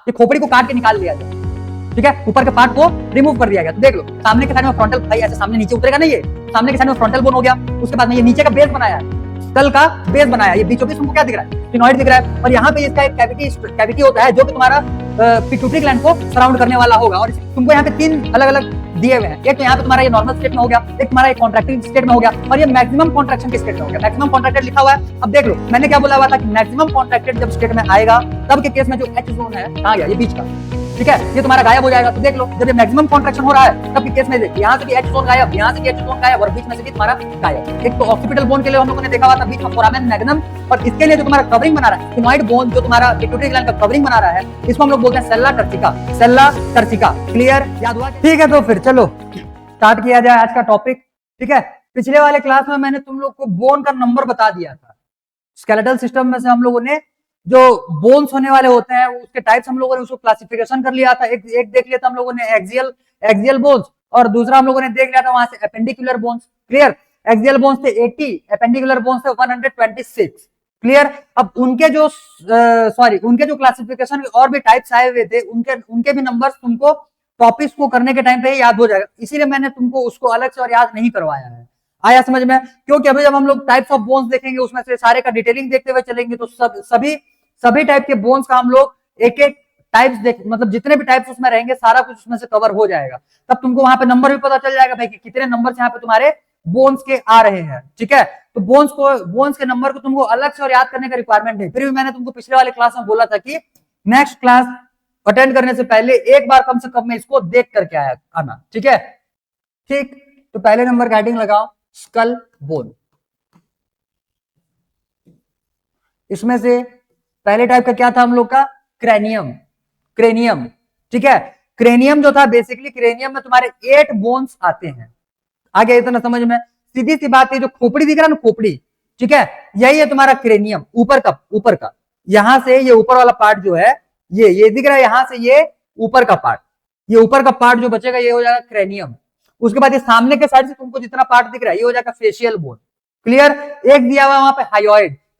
ये खोपड़ी को काट के निकाल लिया जाए, ठीक है, ऊपर के पार्ट को रिमूव कर दिया गया। तो देख लो सामने के साइड में फ्रंटल, भाई ऐसे सामने नीचे उतरेगा नहीं, ये सामने के साइड में फ्रंटल बोन हो गया। उसके बाद में ये नीचे का बेस बनाया है, स्कल का बेस बनाया, ये बीचों बीच तुमको क्या दिख रहा है, फिनोइड दिख रहा है, और यहाँ पे इसका एक कैविटी होता है जो कि तुम्हारा पिट्यूटरी ग्लैंड को सराउंड करने वाला होगा। और तुमको यहाँ पे 3 अलग अलग दिए हुए हैं, एक तो यहाँ पे तुम्हारा ये नॉर्मल स्टेट में हो गया, एक तुम्हारा कॉन्ट्रैक्टिंग स्टेट में हो गया, और ये मैक्सिमम कॉन्ट्रैक्शन के स्टेट में हो गया। मैक्सिमम कॉन्ट्रैक्टेड लिखा हुआ है। अब देख लो मैंने क्या बोला हुआ था कि मैक्सिमम कॉन्ट्रैक्टेड जब स्टेट में आएगा तब के केस में जो एच जोन है कहाँ गया, ये बीच का, ठीक है, ये तुम्हारा गायब हो जाएगा। तो देख लो जब ये मैक्सिमम कॉन्ट्रैक्शन हो रहा है तब के केस में देखिए यहाँ से भी एच जोन गायब, यहाँ से भी एच जोन गायब, और बीच में से भी तुम्हारा गायब। एक तो ऑक्सीपिटल बोन के लिए हम लोगों ने देखा हुआ था बीच में फोरामेन मैग्नम, और इसके लिए जो तुम्हारा कवरिंग बना रहा है फिनोइड बोन, जो तुम्हारा पिट्यूटरी ग्लैंड का कवरिंग बना रहा है, इसको हम लोग बोलते हैं sella turcica. Sella turcica clear, याद हुआ? ठीक है, तो फिर चलो स्टार्ट किया जाए आज का टॉपिक, ठीक है। पिछले वाले क्लास में मैंने तुम लोग को बोन का नंबर बता दिया था। स्केलेटल सिस्टम में से हम लोगों ने जो बोन्स होने वाले होते हैं उसके टाइप्स हम लोगों ने उसको क्लासिफिकेशन कर लिया था। एक देख लिया था हम लोगों ने एक्सियल बोन्स, और दूसरा हम लोगों ने देख लिया था वहां से appendicular bones. Clear, axial bones थे 80, एपेंडिकुलर बोन्स थे 126। क्लियर, अब उनके जो उनके जो क्लासिफिकेशन और भी टाइप्स आए हुए थे उनके भी नंबर्स तुमको टॉपिक्स को करने के टाइम पे याद हो जाएगा, इसीलिए मैंने तुमको उसको अलग से और याद नहीं करवाया है। आया समझ में? क्योंकि अभी जब हम लोग टाइप्स ऑफ बोन्स देखेंगे उसमें से सारे का डिटेलिंग देखते हुए चलेंगे तो सभी टाइप के बोन्स का हम लोग एक एक टाइप्स देख, मतलब जितने भी टाइप्स उसमें रहेंगे सारा कुछ उसमें से कवर हो जाएगा। तब तुमको वहां पे नंबर भी पता चल जाएगा भाई कि कितने नंबर यहाँ पे तुम्हारे बोन्स के आ रहे हैं, ठीक है। तो बोन्स के नंबर को तुमको अलग से और याद करने का रिक्वायरमेंट है। फिर भी मैंने तुमको पिछले वाले क्लास में बोला था कि नेक्स्ट क्लास अटेंड करने से पहले एक बार कम से कम में इसको देख करके आना, ठीक है। ठीक, तो पहले नंबर का हेडिंग लगाओ स्कल बोन। इसमें से पहले टाइप का क्या था हम लोग का, क्रेनियम, ठीक है। क्रेनियम जो था बेसिकली क्रेनियम में तुम्हारे 8 बोन्स आते हैं। आगे इतना समझ में? सीधी सी बात है, जो खोपड़ी दिख रहा है ना, खोपड़ी, ठीक है, यही है तुम्हारा क्रेनियम। ऊपर का यहां से ये ऊपर वाला पार्ट जो है ये दिख रहा है, यहां से ये ऊपर का पार्ट, ये ऊपर का पार्ट जो बचेगा ये हो जाएगा क्रेनियम। उसके बाद ये सामने के साइड से तुमको जितना पार्ट दिख रहा है ये हो जाएगा फेशियल बोन। क्लियर, एक दिया हुआ वहां पे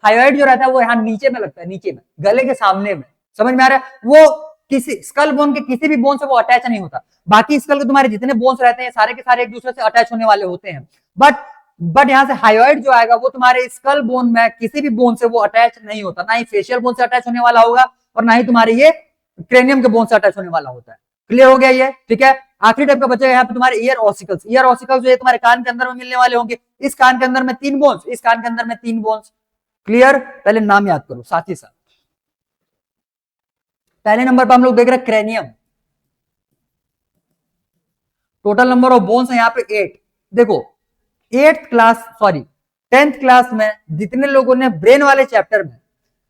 हायोइड जो रहता है वो यहाँ नीचे में लगता है, नीचे में गले के सामने में, समझ में आ रहा है? वो किसी स्कल बोन के किसी भी बोन से वो अटैच नहीं होता। बाकी स्कल के तुम्हारे जितने बोन्स रहते हैं सारे के सारे एक दूसरे से अटैच होने वाले होते हैं, बट यहाँ से हायोइड जो आएगा वो तुम्हारे स्कल बोन में किसी भी बोन से वो अटैच नहीं होता, ना ही फेशियल बोन से अटैच होने वाला होगा और ना ही तुम्हारे ये क्रेनियम के बोन से अटैच होने वाला होता है। क्लियर हो गया ये, ठीक है। आखिरी टाइप का बचेगा यहाँ पे तुम्हारे ईयर ऑसिकल्स जो तुम्हारे कान के अंदर में मिलने वाले होंगे। इस कान के अंदर में 3 बोन्स, इस कान के अंदर में 3 बोन्स। क्लियर, पहले नाम याद करो साथ ही साथ। पहले नंबर पर हम लोग देख रहे हैं cranium. Total number of bones है यहाँ पे 8। देखो 10th क्लास में जितने लोगों ने ब्रेन वाले चैप्टर में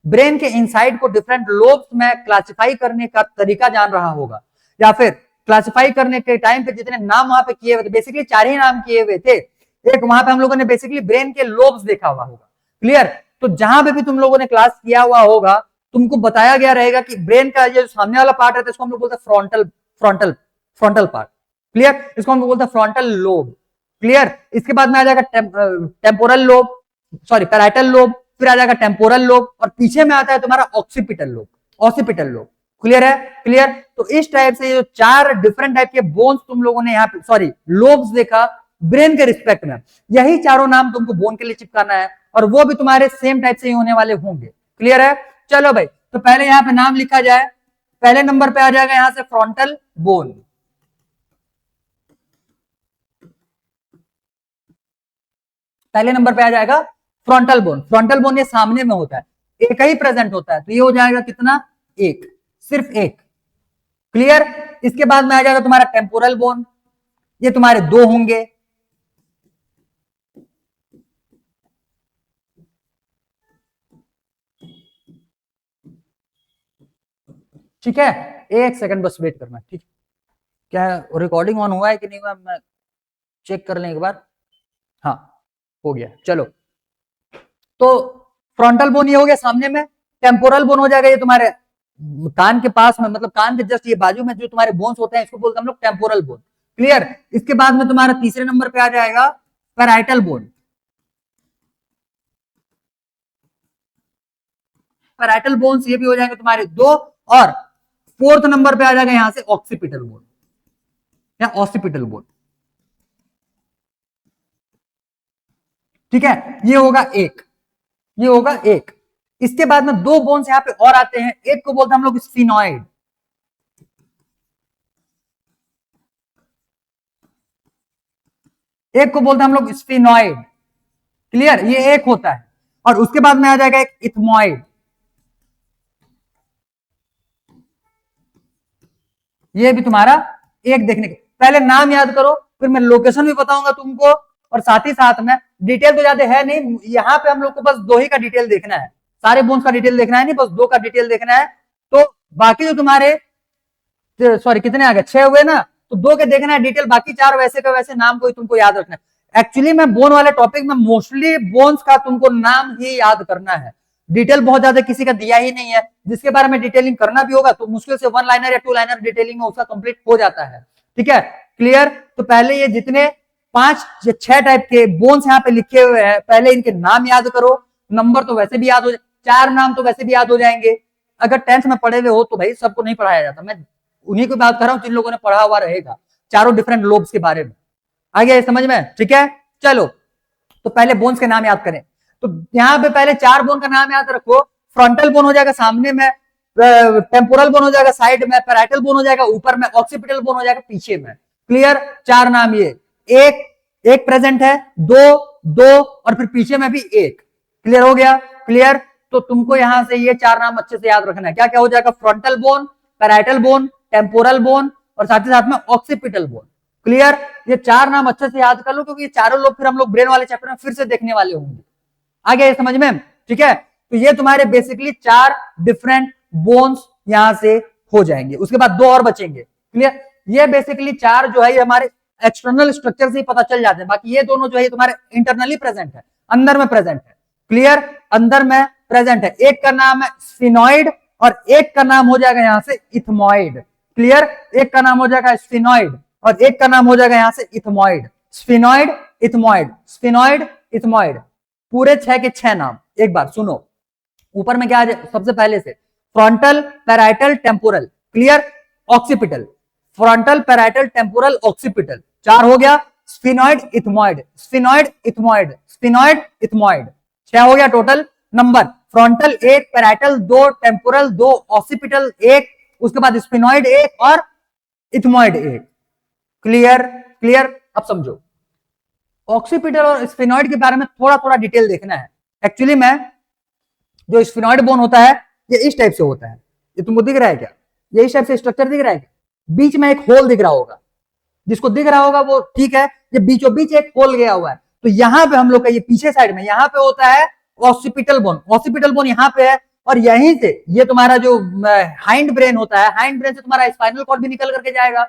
ब्रेन के इनसाइड को डिफरेंट लोब्स में क्लासिफाई करने का तरीका जान रहा होगा, या फिर क्लासिफाई करने के टाइम पे जितने नाम वहां पे किए हुए थे, बेसिकली 4 ही नाम किए हुए थे। एक वहां पे हम लोगों ने बेसिकली ब्रेन के लोब्स देखा हुआ होगा। क्लियर, तो जहां पे भी तुम लोगों ने क्लास किया हुआ होगा तुमको बताया गया रहेगा कि ब्रेन का ये सामने वाला पार्ट रहता है इसको हम लोग बोलते हैं फ्रंटल पार्ट। क्लियर, इसको हम लोग बोलते हैं फ्रंटल लोब। क्लियर, इसके बाद में आ जाएगा टेम्पोरल लोब, पैराइटल लोब, फिर आ जाएगा टेम्पोरल लोब, और पीछे में आता है तुम्हारा ऑक्सीपिटल लोब। क्लियर है? क्लियर, तो इस टाइप से जो 4 डिफरेंट टाइप के बोन्स तुम लोगों ने यहाँ पे लोब्स देखा ब्रेन के रिस्पेक्ट में, यही चारों नाम तुमको बोन के लिए चिपकाना है, और वो भी तुम्हारे सेम टाइप से ही होने वाले होंगे। क्लियर है? चलो भाई, तो पहले यहाँ पे नाम लिखा जाए। पहले नंबर पे आ जाएगा यहां से फ्रंटल बोन। पहले नंबर पे आ जाएगा फ्रंटल बोन ये सामने में होता है, एक ही प्रेजेंट होता है, तो ये हो जाएगा कितना, 1, सिर्फ 1। क्लियर, इसके बाद में आ जाएगा तुम्हारा टेम्पोरल बोन, ये तुम्हारे 2 होंगे। ठीक है, 1 सेकंड बस वेट करना, ठीक है। क्या रिकॉर्डिंग ऑन हुआ है कि नहीं हुआ, मैं चेक कर लें एक बार। हाँ, हो गया। चलो, तो फ्रंटल बोन ये हो गया सामने में। टेम्पोरल बोन हो जाएगा ये तुम्हारे कान के पास में, मतलब कान के जस्ट ये बाजू में जो तुम्हारे बोन्स होते हैं इसको बोलते हैं हम लोग टेम्पोरल बोन। क्लियर, इसके बाद में तुम्हारा तीसरे नंबर पे आ जाएगा पैराइटल बोन। पैराइटल बोन्स ये भी हो जाएंगे तुम्हारे 2, और फोर्थ नंबर पे आ जाएगा यहां से ऑक्सीपिटल बोन या ऑक्सीपिटल बोन। ठीक है, ये होगा एक, ये होगा एक। इसके बाद में दो बोन्स यहां पे और आते हैं, एक को बोलते हैं हम लोग स्फिनॉइड, एक को बोलते हैं हम लोग स्फिनॉइड। क्लियर, ये एक होता है। और उसके बाद में आ जाएगा एक इथमॉइड, ये भी तुम्हारा एक देखने के। पहले नाम याद करो, फिर मैं लोकेशन भी बताऊंगा तुमको, और साथ ही साथ में डिटेल तो ज्यादा है नहीं, यहाँ पे हम लोग को बस दो ही का डिटेल देखना है, सारे बोन्स का डिटेल देखना है नहीं, बस दो का डिटेल देखना है। तो बाकी जो तुम्हारे, सॉरी कितने आ गए, 6 हुए ना, तो दो के देखना है डिटेल, बाकी 4 वैसे का वैसे नाम को ही तुमको याद रखना है। एक्चुअली मैं बोन वाले टॉपिक में मोस्टली बोन्स का तुमको नाम ही याद करना है, डिटेल बहुत ज्यादा किसी का दिया ही नहीं है। जिसके बारे में डिटेलिंग करना भी होगा तो मुश्किल से 1 लाइनर या 2 लाइनर डिटेलिंग में उसका कंप्लीट हो जाता है। ठीक है, क्लियर। तो पहले ये जितने 5 या 6 टाइप के बोन्स यहाँ पे लिखे हुए हैं, पहले इनके नाम याद करो, नंबर तो वैसे भी याद हो, 4 नाम तो वैसे भी याद हो जाएंगे। अगर 10th में पढ़े हुए हो तो भाई सबको नहीं पढ़ाया जाता, मैं उन्हीं की बात कर रहा हूं जिन लोगों ने पढ़ा हुआ रहेगा चारों डिफरेंट लोब्स के बारे में। आ गया समझ में? ठीक है, चलो तो पहले बोन्स के नाम याद करें। तो यहां पे पहले 4 बोन का नाम याद रखो। फ्रंटल बोन हो जाएगा सामने में, टेम्पोरल बोन हो जाएगा साइड में, पैराइटल बोन हो जाएगा ऊपर में, ऑक्सीपिटल बोन हो जाएगा पीछे में। क्लियर, 4 नाम ये, एक प्रेजेंट है, दो और फिर पीछे में भी एक। क्लियर हो गया? क्लियर। तो तुमको यहां से ये 4 नाम अच्छे से याद रखना है। क्या क्या हो जाएगा? Frontal bone, parietal bone, temporal bone और साथ ही साथ में ऑक्सीपिटल बोन। क्लियर, ये 4 नाम अच्छे से याद कर लो, क्योंकि ये चारों लोग फिर हम लोग ब्रेन वाले चैप्टर में फिर से देखने वाले होंगे। आ गया ये समझ में? ठीक है, तो ये तुम्हारे बेसिकली 4 डिफरेंट बोन्स यहां से हो जाएंगे। उसके बाद 2 और बचेंगे। क्लियर, ये बेसिकली 4 जो है ये हमारे एक्सटर्नल स्ट्रक्चर से ही पता चल जाते हैं, बाकी ये दोनों जो है तुम्हारे इंटरनली प्रेजेंट है, अंदर में प्रेजेंट है। क्लियर, अंदर में प्रेजेंट है। एक का नाम है स्फिनॉइड और एक का नाम हो जाएगा यहां से इथमॉइड। क्लियर, एक का नाम हो जाएगा स्फिनॉइड और एक का नाम हो जाएगा यहां से ethmoid. Sphenoid, ethmoid, sphenoid, ethmoid, पूरे 6 के 6 नाम। एक बार सुनो, ऊपर में क्या आ जाए सबसे पहले से, frontal, parietal, temporal. Clear, occipital, frontal, parietal, temporal, occipital, 4 हो गया। Sphenoid, ethmoid, sphenoid, ethmoid, sphenoid, ethmoid, 6 हो गया total number. Frontal 1, parietal 2, temporal 2, occipital 1, उसके बाद स्फिनॉइड 1 और इथमॉइड 1। Clear, clear. अब समझो, ऑक्सीपिटल और स्फिनॉइड के बारे में थोड़ा थोड़ा डिटेल देखना है। एक्चुअली में जो स्फिनॉइड बोन होता है ये इस टाइप से होता है, ये तुमको दिख रहा है क्या? ये इस टाइप से स्ट्रक्चर दिख रहा है क्या? बीच में एक होल दिख रहा होगा, जिसको दिख रहा होगा वो ठीक है, ये बीचों बीच एक होल गया हुआ है। तो यहां पे हम लोग का ये पीछे साइड में यहां पे होता है ऑक्सीपिटल बोन। ऑक्सीपिटल बोन यहां पे है और यहीं से ये तुम्हारा जो हाइंड ब्रेन होता है, हाइंड ब्रेन से तुम्हारा स्पाइनल कॉर्ड भी निकल करके जाएगा।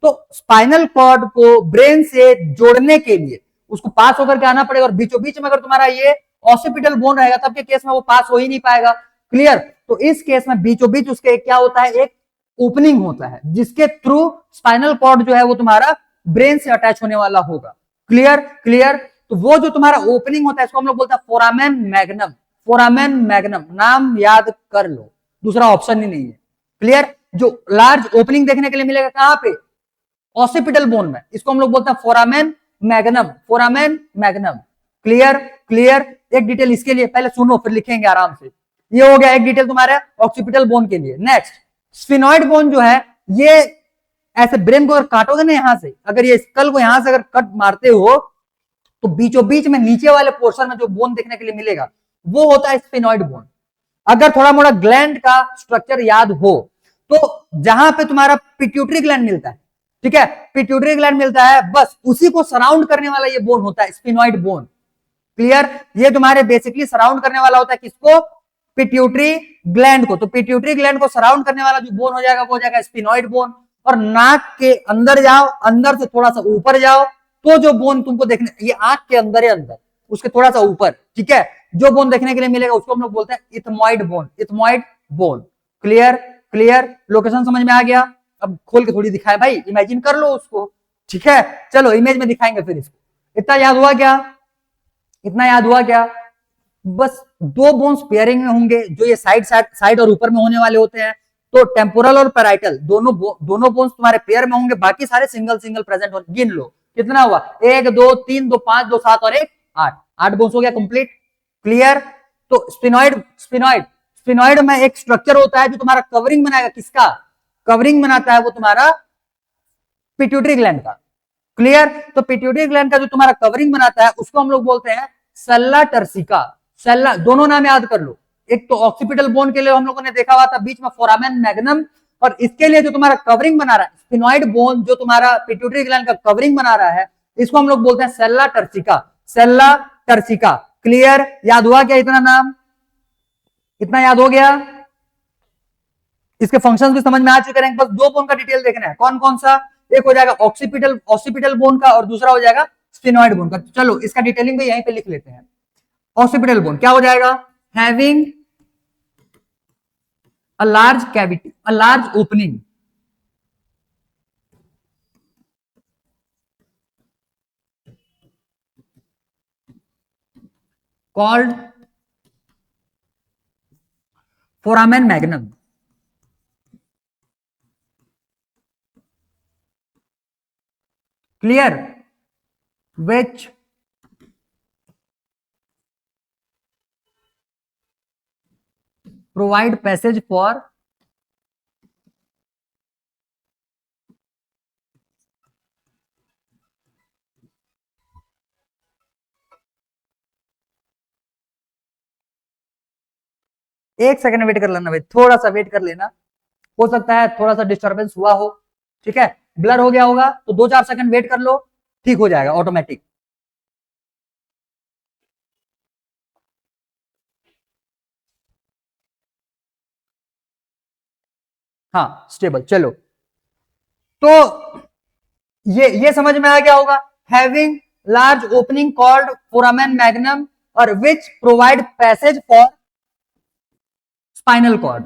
तो स्पाइनल कॉर्ड को ब्रेन से जोड़ने के लिए उसको पास होकर के आना पड़ेगा, और बीचों बीच में अगर तुम्हारा ये ऑक्सीपिटल बोन रहेगा तब के केस में वो पास हो ही नहीं पाएगा। क्लियर, तो इस केस में बीचों बीच उसके क्या होता है, एक ओपनिंग होता है जिसके थ्रू स्पाइनल कॉर्ड जो है वो तुम्हारा ब्रेन से अटैच होने वाला होगा। Clear, clear. तो वो जो तुम्हारा ओपनिंग होता है इसको हम लोग बोलते हैं फोरामेन मैग्नम। फोरामेन मैग्नम नाम याद कर लो, दूसरा ऑप्शन ही नहीं है। क्लियर, जो लार्ज ओपनिंग देखने के लिए मिलेगा कहां पे? ऑक्सीपिटल बोन में, इसको हम लोग बोलते हैं foramen magnum, foramen magnum. Clear, clear. एक डिटेल इसके लिए पहले सुनो फिर लिखेंगे आराम से। ये हो गया एक डिटेल तुम्हारे ऑक्सीपिटल बोन के लिए। नेक्स्ट, स्फिनॉइड बोन जो है ये ऐसे ब्रेन को अगर काटोगे ना यहां से, अगर ये स्कल को यहां से अगर कट मारते हो तो बीचों बीच में नीचे वाले पोर्शन में जो बोन देखने के लिए मिलेगा वो होता है स्फिनॉइड बोन। अगर थोड़ा मोड़ा ग्लैंड का स्ट्रक्चर याद हो तो जहां पे तुम्हारा पिट्यूटरी ग्लैंड मिलता है, ठीक है, पिट्यूटरी ग्लैंड मिलता है, बस उसी को सराउंड करने वाला ये बोन होता है स्फिनॉइड बोन। क्लियर, ये तुम्हारे बेसिकली सराउंड करने वाला होता है किसको? पिट्यूटरी ग्लैंड को। तो पिट्यूटरी ग्लैंड को सराउंड करने वाला जो बोन हो जाएगा वो हो जाएगा स्फिनॉइड बोन। और नाक के अंदर जाओ, अंदर से थोड़ा सा ऊपर जाओ तो जो बोन तुमको देखने, ये आंख के अंदर है, अंदर उसके थोड़ा सा ऊपर, ठीक है, जो बोन देखने के लिए मिलेगा उसको हम लोग बोलते हैं ethmoid bone, ethmoid bone. Clear, clear. Location समझ में आ गया? अब खोल के थोड़ी दिखाए भाई, इमेजिन कर लो उसको, ठीक है। चलो इमेज में दिखाएंगे फिर इसको। इतना याद हुआ क्या? इतना याद हुआ क्या? बस 2 बोन्स पेयरिंग में होंगे जो ये साइड साइड और ऊपर में होने वाले होते हैं। तो टेम्पोरल और पैराइटल दोनों बोन्स तुम्हारे पेयर में होंगे, बाकी सारे सिंगल सिंगल प्रेजेंट होंगे। गिन लो कितना हुआ, 1 2 3 2 5 2 7 और 1 8, 8 बोन्स हो गया कंप्लीट। क्लियर। तो स्पिनॉइड स्पिनॉइड स्पिनॉइड में एक स्ट्रक्चर होता है जो तुम्हारा कवरिंग बनाएगा, किसका कवरिंग बनाता है, वो तुम्हारा पिट्यूटरी ग्लैंड का। क्लियर। तो पिट्यूटरी ग्लैंड का जो तुम्हारा कवरिंग बनाता है उसको हम लोग बोलते हैं सेल्ला टर्सिका। सेल्ला, दोनों नाम याद कर लो, एक तो ऑक्सीपिटल बोन के लिए हम लोगों ने देखा हुआ था बीच में फोरामेन मैग्नम, और इसके लिए जो तुम्हारा कवरिंग बना रहा है स्पिनॉइड बोन, जो तुम्हारा पिट्यूटरी ग्लैंड का कवरिंग बना रहा है, इसको हम लोग बोलते हैं sella turcica. Sella turcica. Clear. याद हुआ क्या इतना नाम, इतना याद हो गया। इसके फंक्शंस भी समझ में आ चुके हैं, बस दो बोन का डिटेल देखना है, कौन कौन सा, एक हो जाएगा ऑक्सीपिटल बोन का और दूसरा हो जाएगा स्फिनॉइड बोन का। चलो इसका डिटेलिंग भी यहीं पे लिख लेते हैं। ऑक्सीपिटल बोन क्या हो जाएगा, having a large cavity, a large opening, called foramen magnum. Clear. which provide passage for एक सेकंड वेट कर लेना भाई, थोड़ा सा वेट कर लेना, हो सकता है थोड़ा सा डिस्टर्बेंस हुआ हो, ठीक है, ब्लर हो गया होगा तो 2-4 सेकंड वेट कर लो, ठीक हो जाएगा ऑटोमेटिक। हाँ स्टेबल। चलो तो ये समझ में आ गया होगा, having large opening called foramen magnum और which provide passage for spinal cord,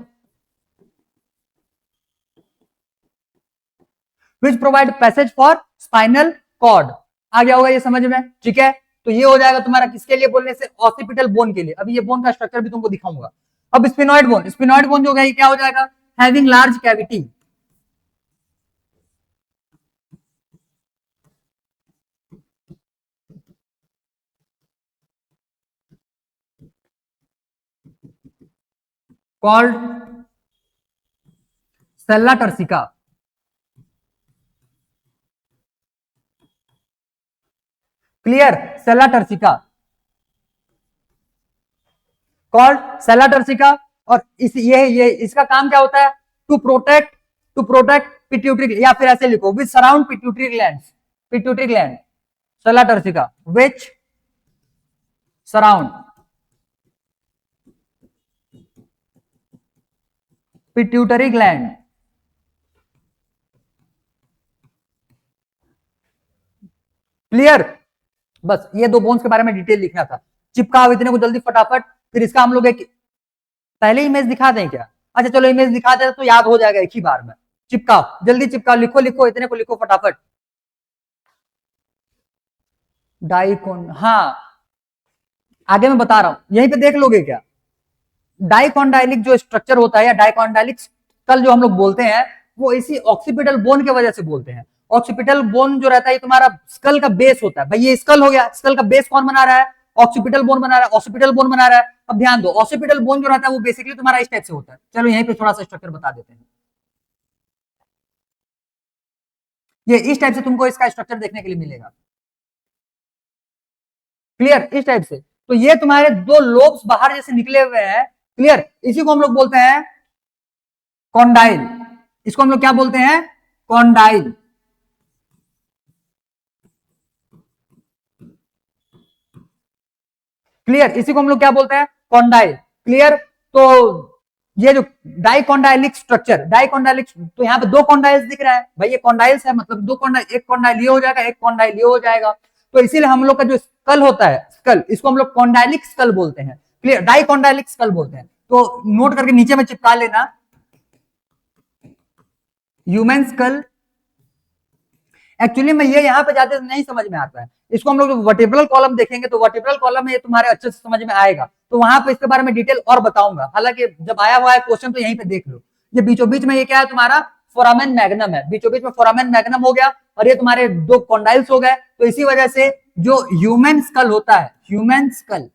which provide passage for spinal cord. आ गया होगा ये समझ में, ठीक है। तो ये हो जाएगा तुम्हारा किसके लिए बोलने से, ऑक्सीपिटल बोन के लिए। अभी ये बोन का स्ट्रक्चर भी तुमको दिखाऊंगा। अब स्पिनॉइड बोन जो है क्या हो जाएगा, having large cavity, called sella turcica. Clear. Sella turcica called sella turcica. और ये इसका काम क्या होता है, टू प्रोटेक्ट पिट्यूटरी, या फिर ऐसे लिखो विच सराउंड पिट्यूटरी ग्लैंड, सेल्ला टर्सिका विच सराउंड पिट्यूटरी ग्लैंड। क्लियर। बस ये दो बोन्स के बारे में डिटेल लिखना था, चिपकाओ इतने को जल्दी फटाफट। फिर इसका हम लोग एक पहले इमेज दिखा दें क्या, अच्छा चलो इमेज दिखा दे तो याद हो जाएगा एक ही बार में। चिपकाओ जल्दी चिपकाओ, लिखो लिखो इतने को लिखो फटाफट। डाइकोन, हाँ आगे मैं बता रहा हूं, यहीं पे देख लोगे क्या। डाइकॉन्डाइलिक जो स्ट्रक्चर होता है या डाइकॉन्डाइलिक स्कल जो हम लोग बोलते हैं, वो इसी ऑक्सीपिटल बोन की वजह से बोलते हैं। ऑक्सीपिटल बोन जो रहता है ये तुम्हारा स्कल का बेस होता है भाई, ये स्कल हो गया, स्कल का बेस कौन बना रहा है, ऑक्सीपिटल बोन बना रहा है, ऑक्सीपिटल बोन बना रहा है। अब ध्यान दो, ऑक्सीपिटल बोन जो रहता है वो बेसिकली तुम्हारा इस टाइप से होता है। चलो यहीं पे थोड़ा सा स्ट्रक्चर बता देते हैं, ये इस टाइप से तुमको इसका स्ट्रक्चर देखने के लिए मिलेगा। क्लियर, इस टाइप से। तो ये तुम्हारे दो लोब्स बाहर जैसे निकले हुए हैं। क्लियर, इसी को हम लोग बोलते हैं कॉन्डाइल, इसको हम लोग क्या बोलते हैं, कॉन्डाइल। क्लियर, इसी को हम लोग क्या बोलते हैं, कॉन्डाइल। क्लियर। तो ये जो डाइकॉन्डाइलिक स्ट्रक्चर, डाइकॉन्डाइलिक, तो यहाँ पे दो कॉन्डाइल्स दिख रहा है भाई, ये कॉन्डाइल्स है, मतलब दो कॉन्डाइल, एक कॉन्डाइल ये हो जाएगा, एक कॉन्डाइल ये हो जाएगा। तो इसीलिए हम लोग का जो स्कल होता है, स्कल, इसको हम लोग कॉन्डाइलिक स्कल बोलते हैं। क्लियर, डाइकॉन्डाइलिक स्कल बोलते हैं। तो नोट करके नीचे में चिपका लेना, ह्यूमन स्कल। एक्चुअली में ये यहाँ पे जाते नहीं समझ में आता है, इसको हम लोग वर्टिब्रल कॉलम देखेंगे तो वर्टिब्रल कॉलम में ये तुम्हारे अच्छे से समझ में आएगा, तो वहां पे इसके बारे में डिटेल और बताऊंगा। हालांकि जब आया हुआ है क्वेश्चन तो यहीं पे देख लो, ये बीचों बीच में ये क्या है तुम्हारा फोरामेन मैग्नम है, बीचों बीच में फोरामेन मैग्नम हो गया और ये तुम्हारे दो कॉन्डाइल्स हो गए। तो इसी वजह से जो ह्यूमन स्कल होता है, ह्यूमन स्कल,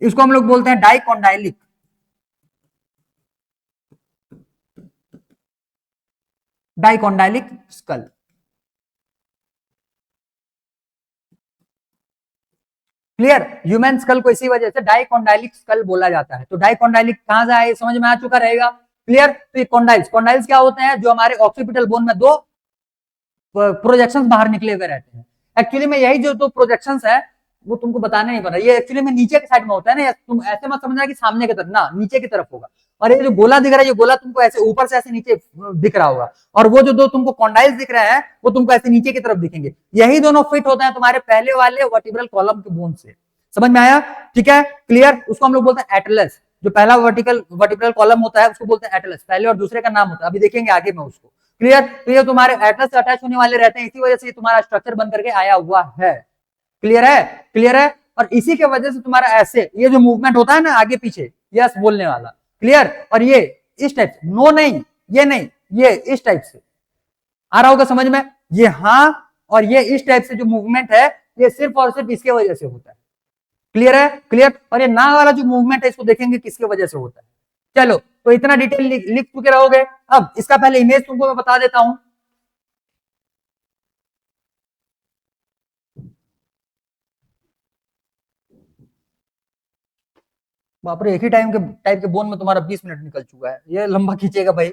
इसको हम लोग बोलते हैं dicondylic, dicondylic school. Clear? Human school को इसी वजह से डाइकोंडाइलिक स्कल बोला जाता है। तो डाइकोंडाइलिक कहां से आए, समझ में आ चुका रहेगा। क्लियर? तो ये कॉन्डाइल्स, कॉन्डाइल्स क्या होते हैं, जो हमारे ऑक्सीपिटल बोन में दो प्रोजेक्शंस बाहर निकले हुए रहते हैं। एक्चुअली में यही जो दो प्रोजेक्शंस है वो तुमको बताने नहीं पड़ रहा, ये एक्चुअली में नीचे के साइड में होता है ना, तुम ऐसे मत समझना कि सामने की तरफ, ना नीचे की तरफ होगा। और ये जो गोला दिख रहा है, ये गोला तुमको ऐसे ऊपर से ऐसे नीचे दिख रहा होगा, और वो जो दो तुमको कॉन्डाइल्स दिख रहे हैं वो तुमको ऐसे नीचे की तरफ दिखेंगे। यही दोनों फिट होते हैं तुम्हारे पहले वाले वर्टिब्रल कॉलम के बोन से। समझ में आया? ठीक है, क्लियर? उसको हम लोग बोलते हैं एटलस। जो पहला वर्टिब्रल कॉलम होता है उसको बोलते हैं एटलस, पहले और दूसरे का नाम होता है, अभी देखेंगे आगे में उसको। क्लियर? तो ये तुम्हारे एटलस से अटैच होने वाले रहते हैं, इसी वजह से तुम्हारा स्ट्रक्चर बन करके आया हुआ है। क्लियर है? क्लियर है? और इसी के वजह से तुम्हारा ऐसे ये जो मूवमेंट होता है ना आगे पीछे, यस बोलने वाला। क्लियर? और ये इस टाइप से, नो नहीं, ये नहीं, ये इस टाइप से आ रहा होगा समझ में, ये हाँ, और ये इस टाइप से जो मूवमेंट है ये सिर्फ और सिर्फ इसके वजह से होता है। क्लियर है? क्लियर? और ये ना वाला जो मूवमेंट है इसको देखेंगे किसके वजह से होता है। चलो, तो इतना डिटेल लिख चुके रहोगे। अब इसका पहले इमेज तुमको मैं बता देता हूं। बाप रे, एक ही टाइप के बोन में तुम्हारा 20 मिनट निकल चुका है, ये लंबा खींचेगा भाई।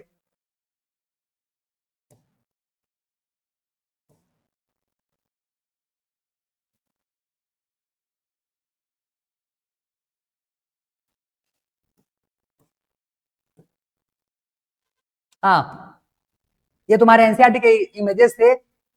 हाँ, ये तुम्हारे एनसीईआरटी के इमेजेस थे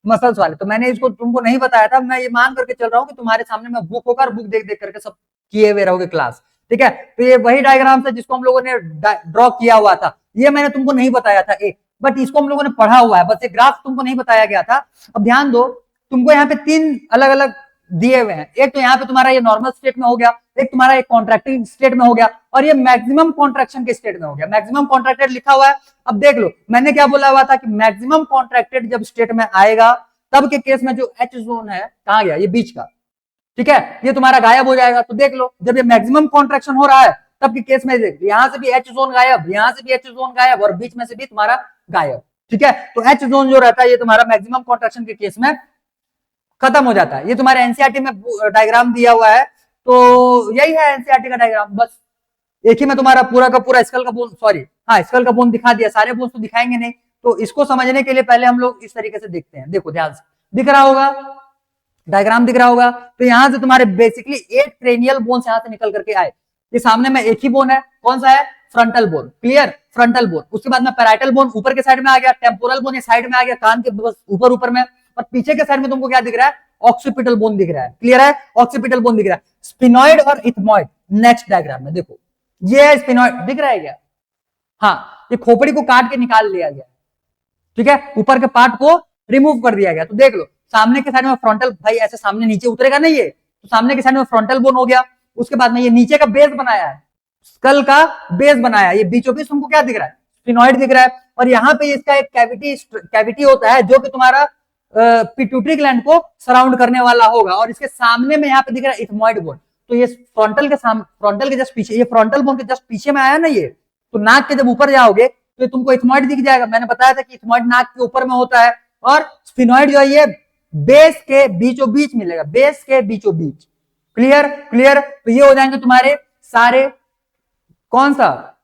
मसल्स वाले, तो मैंने इसको तुमको नहीं बताया था, मैं ये मान करके चल रहा हूँ कि तुम्हारे सामने मैं बुक होकर बुक देख देख करके सब किए हुए रहोगे क्लास। ठीक है, तो ये वही डायग्राम था जिसको हम लोगों ने ड्रॉ किया हुआ था, ये मैंने तुमको नहीं बताया था एक, बट इसको हम लोगों ने पढ़ा हुआ है, बस ये ग्राफ तुमको नहीं बताया गया था। अब ध्यान दो, तुमको यहाँ पे तीन अलग अलग दिए हुए हैं, एक तो यहाँ पे तुम्हारा ये नॉर्मल स्टेट में हो गया, एक तुम्हारा एक कॉन्ट्रैक्टिंग स्टेट में हो गया, और ये मैक्सिमम कॉन्ट्रैक्शन के स्टेट में हो गया। मैक्सिमम कॉन्ट्रैक्टेड लिखा हुआ है। अब देख लो, मैंने क्या बोला हुआ था कि मैक्सिमम कॉन्ट्रैक्टेड जब स्टेट में आएगा तब के केस में जो एच जोन है कहां गया, ये बीच का, ठीक है, ये तुम्हारा गायब हो जाएगा। तो देख लो, जब ये मैक्सिमम कॉन्ट्रैक्शन हो रहा है तब के केस में देख, यहां से भी एच जोन गायब, यहां से भी एच जोन गायब, और बीच में से भी तुम्हारा गायब। ठीक है, तो एच जोन जो रहता है ये तुम्हारा मैक्सिमम कॉन्ट्रैक्शन के केस में खत्म हो जाता है। ये तुम्हारे एनसीईआरटी में डायग्राम दिया हुआ है, तो यही है एनसीईआरटी का डायग्राम, बस एक ही में तुम्हारा पूरा का पूरा स्कल का बोन, सॉरी हाँ स्कल का बोन दिखा दिया, सारे बोन तो दिखाएंगे नहीं। तो इसको समझने के लिए पहले हम लोग इस तरीके से देखते हैं। देखो ध्यान से, दिख रहा होगा डायग्राम, दिख रहा होगा। तो यहां से तुम्हारे बेसिकली 8 क्रेनियल बोन्स यहां से निकल करके आए। ये सामने में एक ही बोन है, कौन सा है, frontal bone. Clear, frontal bone. उसके बाद में पैराइटल बोन ऊपर के साइड में आ गया, टेम्पोरल बोन ये साइड में आ गया, कान के बस ऊपर ऊपर में, और पीछे के साइड में तुमको क्या दिख रहा है, ऑक्सीपिटल बोन दिख रहा है। क्लियर है, ऑक्सीपिटल बोन दिख रहा है। स्पिनॉइड और इथमॉइड नेक्स्ट डायग्राम में देखो, ये है स्पिनॉइड, दिख रहा है क्या, हाँ, ये खोपड़ी को काट के निकाल लिया गया, ठीक है, ऊपर के पार्ट को रिमूव कर दिया गया। तो देख लो, सामने के साइड में फ्रंटल, भाई ऐसे सामने नीचे उतरेगा नहीं ये, तो सामने के साइड में फ्रंटल बोन हो गया। उसके बाद में ये नीचे का बेस बनाया है, स्कल का बेस बनाया, ये बीचों बीच तुमको क्या दिख रहा है, स्पिनॉइड दिख रहा है। और यहाँ पे इसका एक कैविटी होता है जो कि तुम्हारा पिट्यूटरी ग्लैंड को सराउंड करने वाला होगा, और इसके सामने में यहाँ पे दिख रहा है इथमॉइड बोन। तो ये फ्रंटल के जस्ट पीछे, ये फ्रंटल बोन के जस्ट पीछे में आया ना ये, तो नाक के जब ऊपर जाओगे तो तुमको इथमॉइड दिख जाएगा। मैंने बताया था कि इथमॉइड नाक के ऊपर में होता है, और स्फिनॉइड जो है ये बेस के बीचों बीच मिलेगा, बेस के बीचों बीच। Clear, clear. तो ये हो जाएंगे तुम्हारे सारे, कौन सा,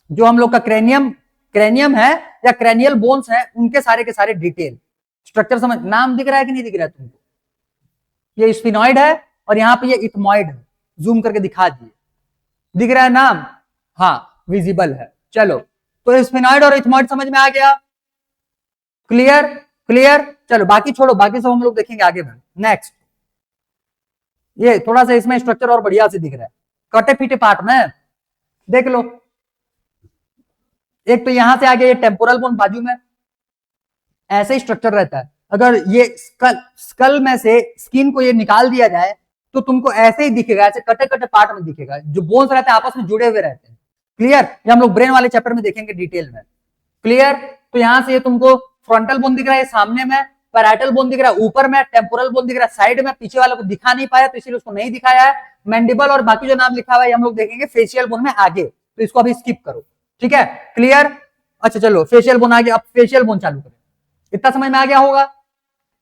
जो हम लोग का क्रेनियम है या क्रेनियल बोन्स है, उनके सारे के सारे डिटेल स्ट्रक्चर समझ, नाम दिख रहा है कि नहीं दिख रहा है तुमको, ये स्फिनॉइड है और यहाँ पे ये इथमॉइड है, जूम करके दिखा दिए, दिख रहा है नाम, हाँ विजिबल है। चलो, तो स्फिनॉइड और इथमॉइड समझ में आ गया। Clear, clear. चलो बाकी छोड़ो, बाकी सब हम लोग देखेंगे आगे में। नेक्स्ट, ये थोड़ा सा इसमें स्ट्रक्चर और बढ़िया से दिख रहा है, कटे पीटे पार्ट में देख लो। एक तो यहां से आगे ये टेम्पोरल बोन बाजू में, ऐसे ही स्ट्रक्चर रहता है। अगर ये स्कल में से स्किन को ये निकाल दिया जाए तो तुमको ऐसे ही दिखेगा, ऐसे कटे कटे पार्ट में दिखेगा, जो बोन्स रहते हैं आपस में जुड़े हुए रहते हैं। क्लियर, ये हम लोग ब्रेन वाले चैप्टर में देखेंगे डिटेल में। क्लियर, तो यहां से ये तुमको फ्रंटल बोन दिख रहा है सामने में, पैराइटल बोन दिख रहा है ऊपर में, टेम्पोरल बोन दिख रहा है साइड में, पीछे वाले को दिखा नहीं पाया तो इसीलिए उसको नहीं दिखाया है। मैंडिबल और बाकी जो नाम लिखा हुआ है हम लोग देखेंगे फेशियल बोन में आगे, तो इसको अभी स्किप करो, ठीक है। क्लियर, अच्छा चलो फेशियल बोन आगे, अब फेशियल बोन चालू करें। इतना समझ में आ गया होगा,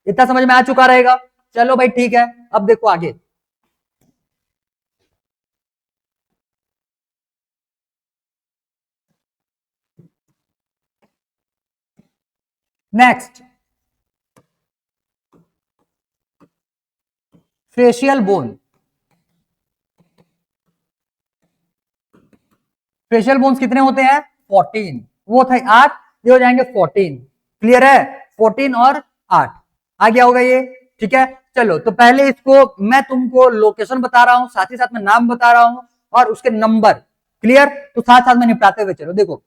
इतना समझ में आ चुका रहेगा। चलो भाई ठीक है, अब देखो आगे। Next, facial bone. Facial bones कितने होते हैं? 14। वो थे 8, ये हो जाएंगे 14। क्लियर है, 14 और 8 आ गया होगा ये, ठीक है। चलो तो पहले इसको मैं तुमको लोकेशन बता रहा हूं, साथ ही साथ में नाम बता रहा हूं और उसके नंबर। क्लियर, तो साथ साथ में निपटाते हुए चलो। देखो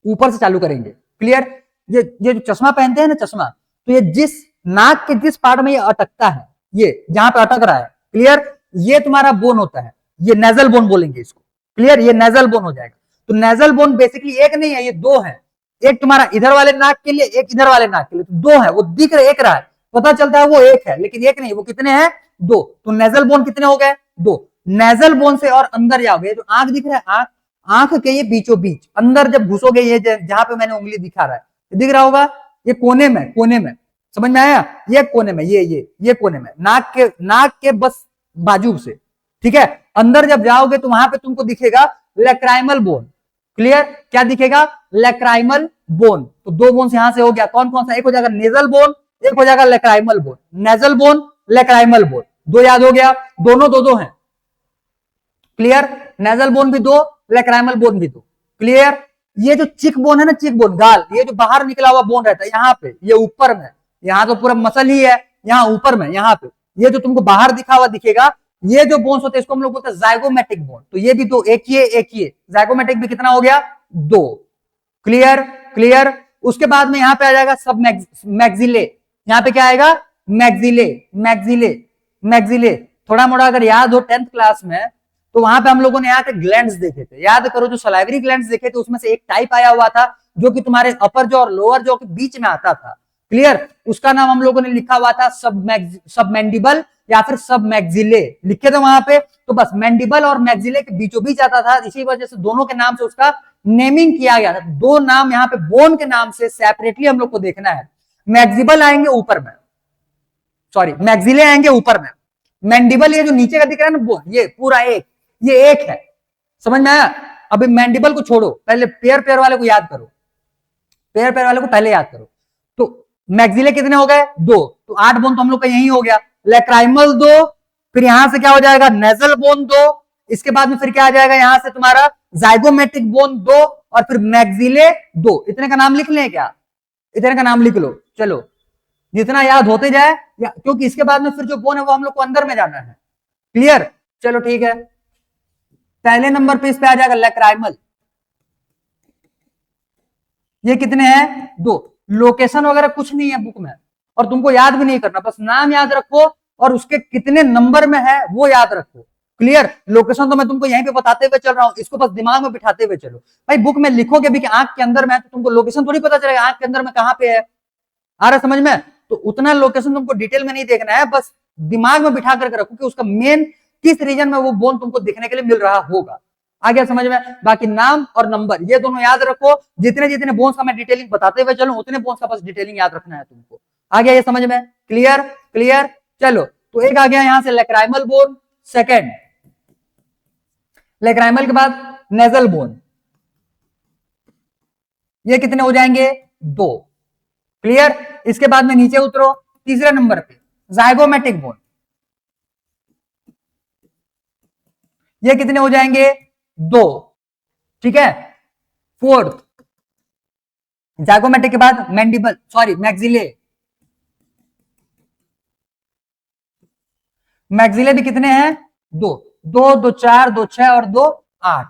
ऊपर से चालू करेंगे। क्लियर, ये जो चश्मा पहनते हैं ना चश्मा, तो ये जिस नाक के जिस पार्ट में ये अटकता है, ये जहां पे अटक रहा है, क्लियर, ये तुम्हारा बोन होता है, ये नेजल बोन बोलेंगे इसको। क्लियर, ये नेजल बोन हो जाएगा। तो नेजल बोन बेसिकली एक नहीं है, ये दो है। एक तुम्हारा इधर वाले नाक के लिए, एक इधर वाले नाक के लिए, तो दो है। वो दिख रहे एक रहा है, पता चलता है वो एक है, लेकिन एक नहीं, वो कितने हैं? दो। तो नेजल बोन कितने हो गए? दो। नेजल बोन से और अंदर जाओगे, जो आंख दिख रहा है, आंख, आंख के ये बीचों बीच अंदर जब घुसोगे, ये जहां पे मैंने उंगली दिखा रहा है, दिख रहा होगा, ये कोने में, कोने में, समझ में आया? ये कोने में, ये कोने में, नाक के बस बाजू से, ठीक है। अंदर जब जाओगे तो वहां पे तुमको दिखेगा लेक्राइमल बोन। क्लियर, क्या दिखेगा? Lacrimal bone. तो दो बोन यहां से हो गया, कौन कौन सा? एक हो जाएगा नेजल बोन, एक हो जाएगा lacrimal bone. Nasal bone, lacrimal bone, दो याद हो गया, दोनों दो दो हैं। क्लियर, नेजल बोन भी दो, लेक्राइमल बोन भी दो। क्लियर, ये जो चिक बोन है ना, चिक बोन, गाल, ये जो बाहर निकला हुआ बोन रहता है यहाँ पे, ये ऊपर में, यहाँ तो पूरा मसल ही है, यहाँ ऊपर में, यहाँ पे ये जो तुमको बाहर दिखा हुआ दिखेगा, ये जो बोन्स होते हैं इसको हम लोग बोलते हैं जाइगोमेटिक बोन। तो ये भी दो, एक ये जाइगोमेटिक भी कितना हो गया? दो। Clear, clear. उसके बाद में यहाँ पे आ जाएगा सब मैक्सिले। यहाँ पे क्या आएगा? Maxillae, maxillae, maxillae. थोड़ा मोड़ा अगर याद हो 10th क्लास में, तो वहां पे हम लोगों ने यहाँ पे ग्लैंड्स देखे थे, याद करो, जो सलाइवरी ग्लैंड्स देखे थे उसमें से एक टाइप आया हुआ था जो कि तुम्हारे अपर जॉ और लोअर जॉ के बीच में आता था। क्लियर, उसका नाम हम लोगों ने लिखा हुआ था सब मैंडिबल या फिर सब मैक्सिले लिखे थे वहां पे। तो बस मैंडिबल और मैक्सिले के बीचों बीच आता था, इसी वजह से दोनों के नाम से उसका नेमिंग किया गया था। दो नाम यहाँ पे बोन के नाम से सेपरेटली हम लोग को देखना है। मैक्सिबल आएंगे ऊपर में, सॉरी मैक्सिले आएंगे ऊपर में, मैंडिबल ये जो नीचे का दिख रहा है ना बोन, ये पूरा एक, ये एक है। समझ में आया? अभी मैंडिबल को छोड़ो, पहले पेयर पेयर वाले को याद करो, पेयर पेयर वाले को पहले याद करो। तो मैक्सिले कितने हो गए? दो। तो 8 बोन तो हम लोग का यही हो गया। लेक्राइमल दो, फिर यहां से क्या हो जाएगा? नेजल बोन दो। इसके बाद में फिर क्या आ जाएगा? यहां से तुम्हारा जाइगोमेटिक बोन दो, और फिर मैक्सिले दो। इतने का नाम लिख लें क्या? इतने का नाम लिख लो। चलो जितना याद होते जाए, क्योंकि इसके बाद में फिर जो बोन है वो हम लोग को अंदर में जाना है। क्लियर, चलो ठीक है। पहले नंबर पे इस पे आ जाएगा लेक्राइमल। ये कितने हैं? दो। लोकेशन वगैरह कुछ नहीं है बुक में, और तुमको याद भी नहीं करना, बस नाम याद रखो और उसके कितने नंबर में है वो याद रखो। क्लियर, लोकेशन तो मैं तुमको यहीं पे बताते हुए चल रहा हूं, इसको बस दिमाग में बिठाते हुए चलो। भाई बुक में लिखोगे भी कि आंख के अंदर में है, तो तुमको लोकेशन थोड़ी पता चलेगा आंख के अंदर में कहां पे है। आ रहा समझ में? तो उतना लोकेशन तुमको डिटेल में नहीं देखना है, बस दिमाग में बिठा करके रखो कि उसका मेन किस रीजन में वो बोन तुमको दिखने के लिए मिल रहा होगा। आ गया समझ में? बाकी नाम और नंबर ये दोनों याद रखो। जितने जितने बोन्स का मैं डिटेलिंग बताते हुए चलूं, उतने बोन्स का बस डिटेलिंग याद रखना है तुमको। आ गया ये समझ में? Clear, clear. चलो तो एक आ गया यहां से लेक्राइमल बोन। सेकेंड, लेक्राइमल के बाद नेजल बोन, ये कितने हो जाएंगे? दो। क्लियर, इसके बाद में नीचे उतरो, तीसरे नंबर पे जाइगोमेटिक बोन, ये कितने हो जाएंगे? दो। ठीक है। फोर्थ, जाइगोमेटिक के बाद मैंडिबल, सॉरी मैक्सिले, मैक्सिले भी कितने हैं? दो। दो दो चार, दो छह और दो 8,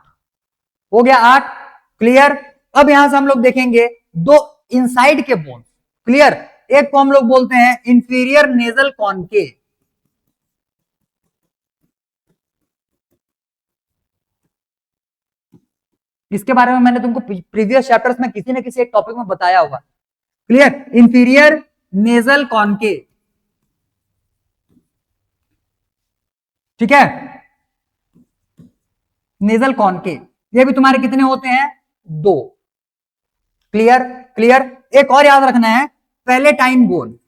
हो गया 8। क्लियर, अब यहां से हम लोग देखेंगे दो इनसाइड के बोन। क्लियर, एक को हम लोग बोलते हैं इंफीरियर नेजल कॉनकेव, इसके बारे में मैंने तुमको प्रीवियस चैप्टर्स में किसी न किसी एक टॉपिक में बताया होगा। क्लियर? इंफीरियर नेजल कॉनकेव, ठीक है, नेजल कॉनकेव, ये भी तुम्हारे कितने होते हैं? 2। क्लियर? क्लियर? एक और याद रखना है, पैलेटाइन बोन।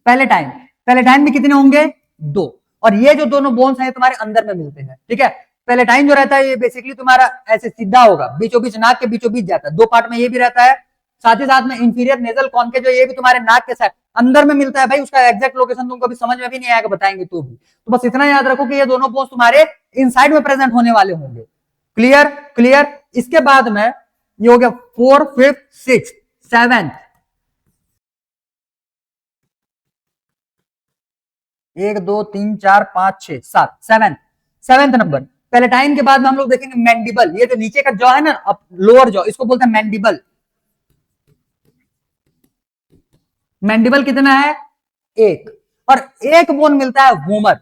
पैलेटाइन भी कितने होंगे? 2। और ये जो दोनों बोन्स हैं तुम्हारे अंदर में मिलते हैं, ठीक है। पैलेटाइन जो रहता है ये बेसिकली तुम्हारा ऐसे सीधा होगा, बीचों बीच नाक के बीचों बीच जाता है, 2 पार्ट में ये भी रहता है। साथ ही साथ में इंफीरियर नेजल कॉनकेव जो ये भी तुम्हारे नाक के साथ अंदर में मिलता है। भाई उसका एग्जैक्ट लोकेशन तुमको अभी समझ में भी नहीं आएगा, बताएंगे तो भी। तो बस इतना याद रखो कि ये दोनों बोन्स तुम्हारे इनसाइड में प्रेजेंट होने वाले होंगे। क्लियर? क्लियर? इसके बाद में ये हो गया 4, 5, 6, 7, 1, 2, 3, 4, 5, 6, 7, 7th नंबर। पैलेटाइन के बाद में हम लोग देखेंगे मैंडिबल। ये जो नीचे का जॉ है ना, लोअर जॉ, इसको बोलते हैं मैंडिबल। मैंडिबल कितना है? 1। और एक बोन मिलता है वोमर।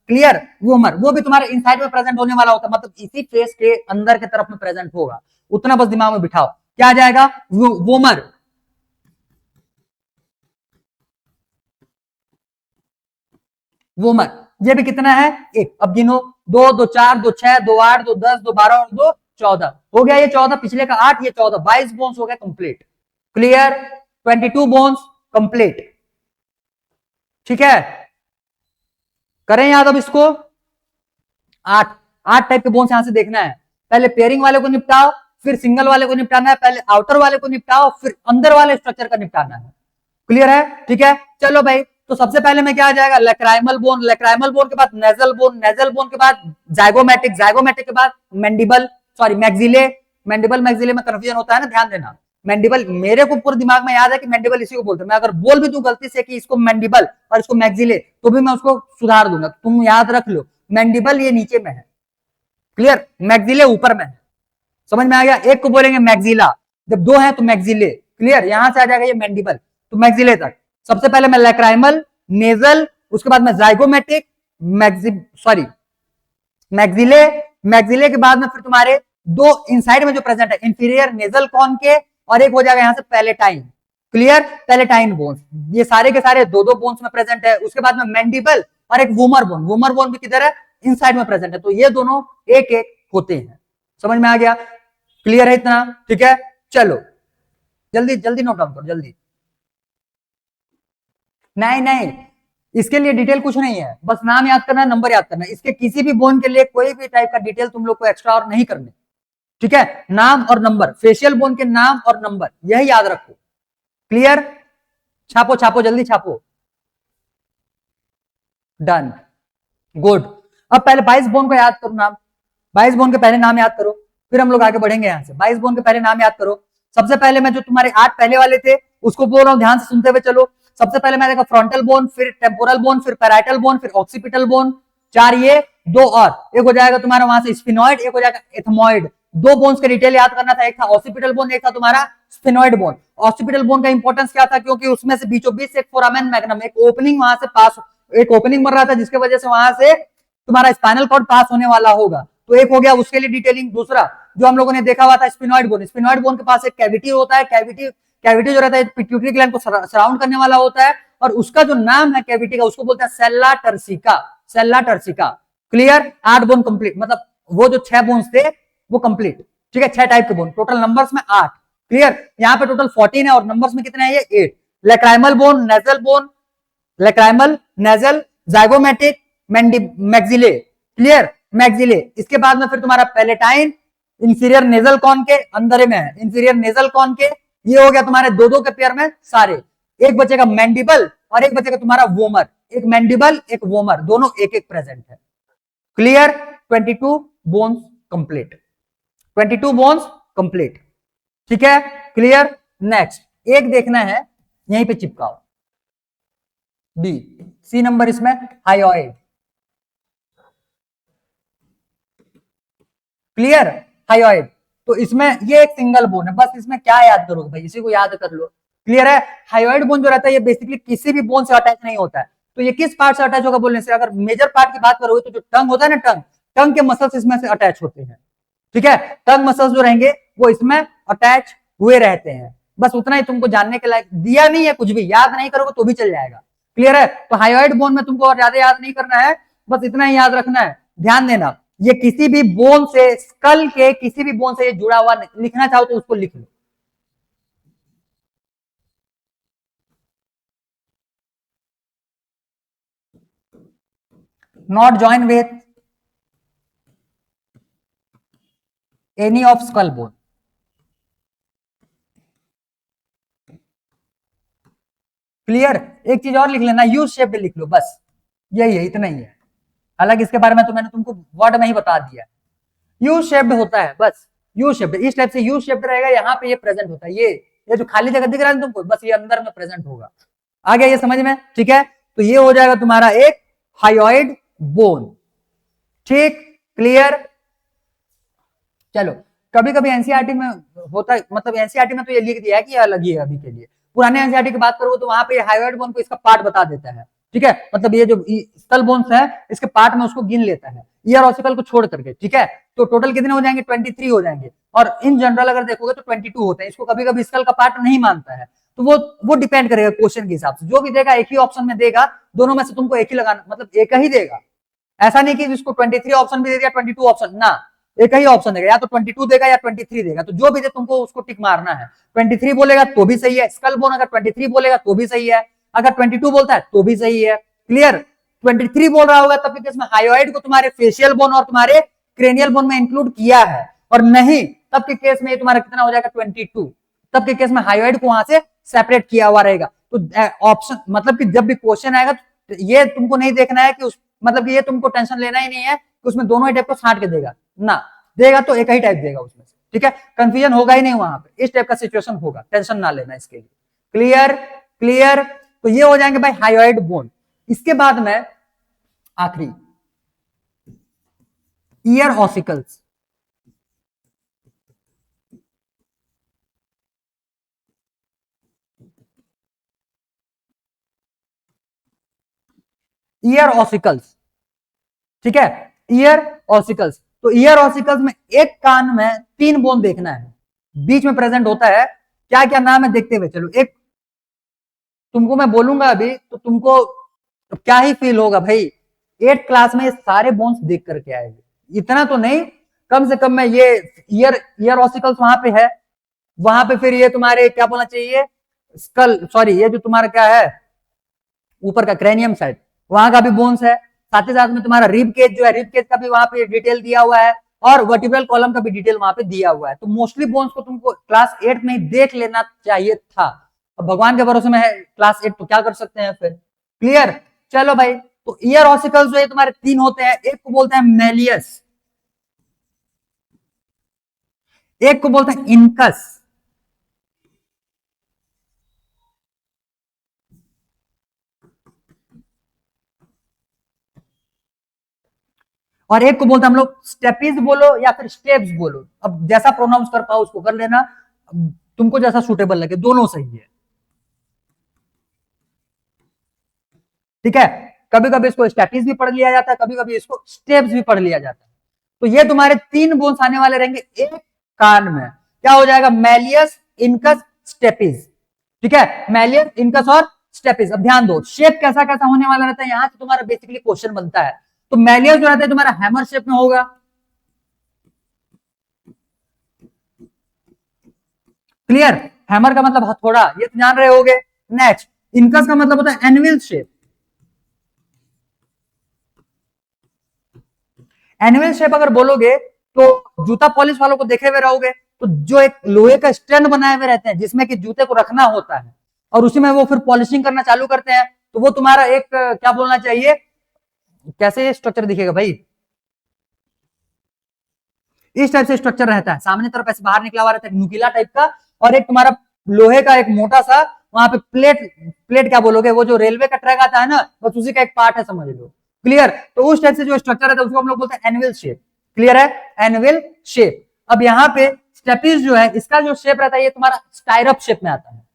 क्लियर? वोमर, वो भी तुम्हारे इनसाइड में प्रेजेंट होने वाला होता है, मतलब इसी फेस के अंदर की तरफ में प्रेजेंट होगा। उतना बस दिमाग में बिठाओ, क्या आ जाएगा? वोमर। वोमर, ये भी कितना है? 1। अब गिनो, 2, 2, 4, 2, 6, 2, 8, 2, 10, 2, 12 और 2, 14 हो गया। ये 14, पिछले का 8, ये 14, 22 बोन्स हो गया कंप्लीट। क्लियर? 22 बोन्स कंप्लीट, ठीक है। करें याद अब इसको? 8 टाइप के बोन्स यहां से देखना है। पहले पेयरिंग वाले को निपटाओ, फिर सिंगल वाले को निपटाना है, पहले आउटर वाले को निपटाओ, फिर अंदर वाले स्ट्रक्चर का निपटाना है। क्लियर है? ठीक है, चलो भाई। तो सबसे पहले में क्या आ जाएगा? Lacrimal bone. लेक्राइमल बोन के बाद नेजल बोन। नेजल बोन के बाद जाइगोमेटिक। जाइगोमेटिक के बाद mandible, sorry maxillae. Mandible maxillae में कंफ्यूजन होता है ना, ध्यान देना। मैंडिबल मेरे को पूरे दिमाग में याद है कि मैंडिबल इसी को बोलते हैं। मैं अगर बोल भी दूं गलती से कि इसको मैंडिबल और इसको मैक्सिले, तो भी मैं उसको सुधार दूंगा। तुम याद रख लो, मैंडिबल ये नीचे में है, क्लियर, मैक्सिले ऊपर में है। समझ में आ गया? एक को बोलेंगे मैक्सिला, जब 2 है तो मैक्सिले। क्लियर? यहां से आ जाएगा ये मैंडिबल, तो मैक्सिले तक। सबसे पहले मैं लैक्राइमल, नेजल, उसके बाद में जाइगोमेटिक, सॉरी मैक्सिले। मैक्सिले के बाद में फिर तुम्हारे 2 इनसाइड में जो प्रेजेंट है, इंफीरियर नेजल कॉन के, और एक हो जाएगा यहां से पैलेटाइन। क्लियर? पैलेटाइन बोन्स, ये सारे के सारे 2-2 बोन्स में प्रेजेंट है। उसके बाद में मैंडिबल और एक वूमर बोन। वूमर बोन भी किधर है? इनसाइड में प्रेजेंट है। तो ये दोनों एक एक होते हैं। समझ में आ गया? क्लियर है इतना? ठीक है, चलो जल्दी जल्दी नोट डाउन करो, जल्दी। नहीं नहीं, इसके लिए डिटेल कुछ नहीं है, बस नाम याद करना है, नंबर याद करना है। इसके किसी भी बोन के लिए कोई भी टाइप का डिटेल तुम लोग को एक्स्ट्रा और नहीं करने, ठीक है। नाम और नंबर, फेशियल बोन के नाम और नंबर, यही याद रखो। क्लियर? छापो छापो, जल्दी छापो। Done, good. अब पहले 22 बोन को याद करो नाम। 22 बोन के पहले नाम याद करो, फिर हम लोग आगे बढ़ेंगे यहां से। 22 बोन के पहले नाम याद करो। सबसे पहले मैं जो तुम्हारे 8 पहले वाले थे उसको बोल रहा हूं, ध्यान से सुनते हुए चलो। सबसे पहले मैं देखा फ्रंटल बोन, फिर टेम्पोरल बोन, फिर पैराइटल बोन, फिर ऑक्सीपिटल बोन। 4 ये, 2 और एक हो जाएगा तुम्हारा वहां से स्फिनॉइड, एक हो जाएगा एथमॉइड। 2 बोन्स के डिटेल याद करना था, एक था ऑक्सीपिटल बोन, एक था तुम्हारा स्फिनॉइड बोन। ऑक्सीपिटल बोन का इंपॉर्टेंस क्या था? क्योंकि उसमें से बीचों बीच से एक फोरामेन मैग्नम, एक ओपनिंग वहां से पास, एक ओपनिंग बन रहा था जिसकी वजह से वहां से तुम्हारा स्पाइनल कॉर्ड पास होने वाला होगा। तो एक हो गया उसके लिए डिटेलिंग। दूसरा जो हम लोगों ने देखा हुआ था स्फिनॉइड बोन। स्फिनॉइड बोन के पास एक कैविटी होता है, कैविटी जो रहता है पिट्यूटरी ग्लैंड को सराउंड करने वाला होता है, और उसका जो नाम है कैविटी का उसको बोलते हैं sella turcica. Sella turcica. Clear? 8 bone complete, मतलब वो जो 6 बोन्स थे वो कंप्लीट, ठीक है। 6 टाइप के बोन, टोटल नंबर्स में 8। क्लियर? यहाँ पे टोटल 14 है और नंबर्स में कितने हैं? ये 8। Lacrimal bone, nasal bone, lacrimal, nasal, zygomatic, maxillae. Clear? Maxillae. इसके बाद में फिर तुम्हारा पैलेटाइन, इंफीरियर नेजल कॉन के अंदर में है, इंफीरियर नेजल कॉन के। ये हो गया तुम्हारे 2-2 के पेयर में सारे। एक बचेगा मैंडिबल और एक बचेगा तुम्हारा वोमर। एक मैंडिबल, एक वोमर, दोनों एक एक प्रेजेंट है। Clear? 22 bones complete, 22 bones complete, ठीक है। क्लियर? नेक्स्ट एक देखना है, यहीं पे चिपकाओ, डी, सी नंबर इसमें हायोइड। क्लियर? हायोइड। तो इसमें ये एक सिंगल बोन है, बस इसमें क्या याद करोगे भाई, इसी को याद कर लो। क्लियर है? हायोइड बोन जो रहता है ये बेसिकली किसी भी बोन से अटैच नहीं होता है। तो ये किस पार्ट से अटैच होगा बोलने से? अगर मेजर पार्ट की बात करोगे तो जो टंग होता है ना, टंग, टंग के मसल्स इसमें से अटैच होते हैं, ठीक है। टंग मसल्स जो रहेंगे वो इसमें अटैच हुए रहते हैं। बस उतना ही तुमको जानने के लायक, दिया नहीं है कुछ भी, याद नहीं करोगे तो भी चल जाएगा। क्लियर है? तो हाइयोइड बोन में तुमको और ज्यादा याद नहीं करना है, बस इतना ही याद रखना है। ध्यान देना, ये किसी भी बोन से, स्कल के किसी भी बोन से ये जुड़ा हुआ, लिखना चाहो तो उसको लिख लो। Not join with any of skull bone. Clear? एक चीज और लिख लेना, यू शेप्ड लिख लो, बस यही है, इतना ही है। हालांकि इसके बारे में तो मैंने तुमको वर्ड में ही बता दिया। यू शेप्ड होता है, बस यू शेप्ड, इस टाइप से यू शेप्ड रहेगा, यहाँ पे ये प्रेजेंट होता है। ये जो खाली जगह दिख रहा है तुमको, बस ये अंदर में प्रेजेंट होगा। आ गया ये समझ में? ठीक है, तो ये हो जाएगा तुम्हारा एक हाइयोइड बोन। ठीक, क्लियर? चलो, कभी कभी एनसीईआरटी में होता है, मतलब एनसीईआरटी में तो ये लिख दिया है कि ये अलग ही है अभी के लिए। पुराने एनसीईआरटी की बात करोगे तो वहां पे हाइयोइड बोन को इसका पार्ट बता देता है, ठीक है। मतलब ये जो स्कल बोन्स है इसके पार्ट में उसको गिन लेता है, ईयर ऑसिकल को छोड़ करके, ठीक है। तो टोटल कितने हो जाएंगे? 23 हो जाएंगे। और इन जनरल अगर देखोगे तो 22 होते हैं। इसको कभी कभी स्कल का पार्ट नहीं मानता है, तो वो डिपेंड करेगा क्वेश्चन के हिसाब से। जो भी देगा एक ही ऑप्शन में देगा, दोनों में से तुमको एक ही लगाना, मतलब एक ही देगा। ऐसा नहीं कि इसको 23 ऑप्शन भी दे दिया, 22 ऑप्शन ना, एक ही ऑप्शन देगा, या तो 22 देगा या 23 देगा। तो जो भी दे तुमको उसको टिक मारना है। 23 बोलेगा तो भी सही है, स्कल बोन अगर 23 बोलेगा तो भी सही है, अगर 22 बोलता है तो भी सही है। क्लियर? 23 बोल रहा होगा तब के केस में हाइयोइड को तुम्हारे फेशियल बोन और तुम्हारे क्रेनियल बोन में इंक्लूड किया है, और नहीं तब के केस में तुम्हारा कितना हो जाएगा? 22। तब के केस में हाइयोइड को वहां से सेपरेट किया हुआ रहेगा। तो ऑप्शन, मतलब कि जब भी क्वेश्चन आएगा तो ये तुमको नहीं देखना है कि उस, मतलब कि ये तुमको टेंशन लेना ही नहीं है कि उसमें दोनों ही टाइप को छांट के देगा ना, देगा तो एक ही टाइप देगा उसमें से, ठीक है। कंफ्यूजन होगा ही नहीं वहां पे, इस टाइप का सिचुएशन होगा, टेंशन ना लेना इसके लिए। क्लियर? क्लियर? तो ये हो जाएंगे भाई हाइयोइड बोन। इसके बाद में आखिरी ईयर ऑसिकल्स। ईयर ऑसिकल्स, ठीक है, ईयर ऑसिकल्स। तो ईयर ऑसिकल्स में एक कान में 3 बोन देखना है, बीच में प्रेजेंट होता है। क्या क्या नाम है देखते हुए चलो। एक तुमको मैं बोलूंगा अभी तो तुमको तो क्या ही फील होगा भाई, 8th क्लास में ये सारे बोन्स देख करके आएंगे, इतना तो नहीं, कम से कम में ये ईयर ईयर ऑसिकल्स वहां पे है। वहां पे फिर ये तुम्हारे क्या बोलना चाहिए, स्कल, सॉरी, ये जो तुम्हारा क्या है ऊपर का क्रेनियम साइड, वहां का भी बोन्स है। साथ ही साथ में तुम्हारा रिब केज जो है, रिब केज का भी वहां पे डिटेल दिया हुआ है, और वर्टिब्रल कॉलम का भी डिटेल वहां पे दिया हुआ है। तो मोस्टली बोन्स को तुमको क्लास 8 में ही देख लेना चाहिए था। अब भगवान के भरोसे में है क्लास 8, तो क्या कर सकते हैं फिर। क्लियर? चलो भाई, तो ईयर ऑसिकल्स जो है तुम्हारे 3 होते हैं। एक को बोलते हैं मेलियस, एक को बोलते हैं इनकस, और एक को बोलते हैं हम लोग स्टेपिस बोलो या फिर स्टेप्स बोलो, अब जैसा प्रोनाउंस कर पाओ उसको कर लेना, तुमको जैसा सुटेबल लगे, दोनों सही है, ठीक है। कभी कभी इसको स्टेपिस भी पढ़ लिया जाता है, कभी कभी इसको स्टेप्स भी पढ़ लिया जाता है। तो ये तुम्हारे 3 बोन्स आने वाले रहेंगे एक कान में। क्या हो जाएगा? मैलियस, इनकस, स्टेपिस, ठीक है। मैलियस, इनकस और स्टेपिस। अब ध्यान दो शेप कैसा कैसा होने वाला रहता है, यहां से तुम्हारा बेसिकली क्वेश्चन बनता है। तो मैलियस जो रहता है तुम्हारा हैमर शेप में होगा। क्लियर? हैमर का मतलब हथौड़ा, ये तो जान रहे होगे। नेक्स्ट, इनकस का मतलब होता है एनविल शेप। एनिमल शेप अगर बोलोगे तो जूता पॉलिश वालों को देखे हुए रहोगे, तो जो एक लोहे का स्टैंड बनाए हुए रहते हैं जिसमें कि जूते को रखना होता है, और उसी में वो फिर पॉलिशिंग करना चालू करते हैं, तो वो तुम्हारा एक क्या बोलना चाहिए, कैसे स्ट्रक्चर दिखेगा भाई, इस टाइप से स्ट्रक्चर रहता है। सामने तरफ ऐसे बाहर निकला हुआ रहता है नुकीला टाइप का, और एक तुम्हारा लोहे का एक मोटा सा वहां पे प्लेट, प्लेट क्या बोलोगे, वो जो रेलवे का ट्रैक आता है ना, बस उसी का एक पार्ट है, समझ लो। क्लियर? तो उस टाइप से जो स्ट्रक्चर रहता है उसको हम लोग बोलते हैं एनविल शेप। क्लियर है? Anvil shape. अब यहाँ पे स्टेपिस जो है, इसका जो शेप रहता है ये तुम्हारा स्टायरप शेप में आता है।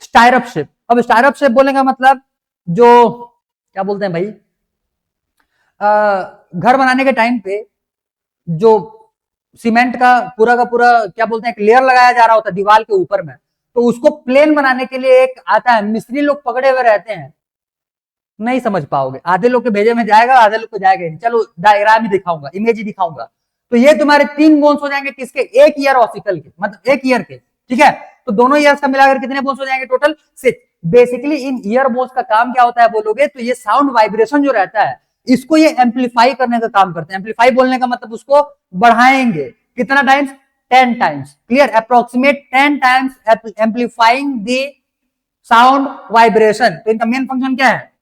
स्टायरप शेप, अब स्टार्टअप शेप बोलने का मतलब जो क्या बोलते हैं भाई, घर बनाने के टाइम पे जो सीमेंट का पूरा क्या बोलते हैं एक लेयर लगाया जा रहा होता है दीवार के ऊपर में, तो उसको प्लेन बनाने के लिए एक आता है, मिस्त्री लोग पकड़े हुए रहते हैं। नहीं समझ पाओगे, आधे लोग के भेजे में जाएगा, आधे लोग को जाएगा नहीं। चलो डायग्राम ही दिखाऊंगा, इमेज ही दिखाऊंगा। तो ये तुम्हारे 3 बोन्स हो जाएंगे किसके, एक ईयर ऑसिकल के, मतलब एक ईयर के, ठीक है। तो दोनों ईयर्स का मिलाकर कितने बोन्स हो जाएंगे टोटल 6। बेसिकली इन ईयर बोन्स का काम क्या होता है बोलोगे तो ये साउंड वाइब्रेशन जो रहता है इसको ये एम्पलीफाई करने का काम करते हैं। एम्पलीफाई बोलने का मतलब उसको बढ़ाएंगे कितना times, 10 times. Clear, approximate 10 times amplifying the sound vibration. तो इनका मेन फंक्शन क्या है,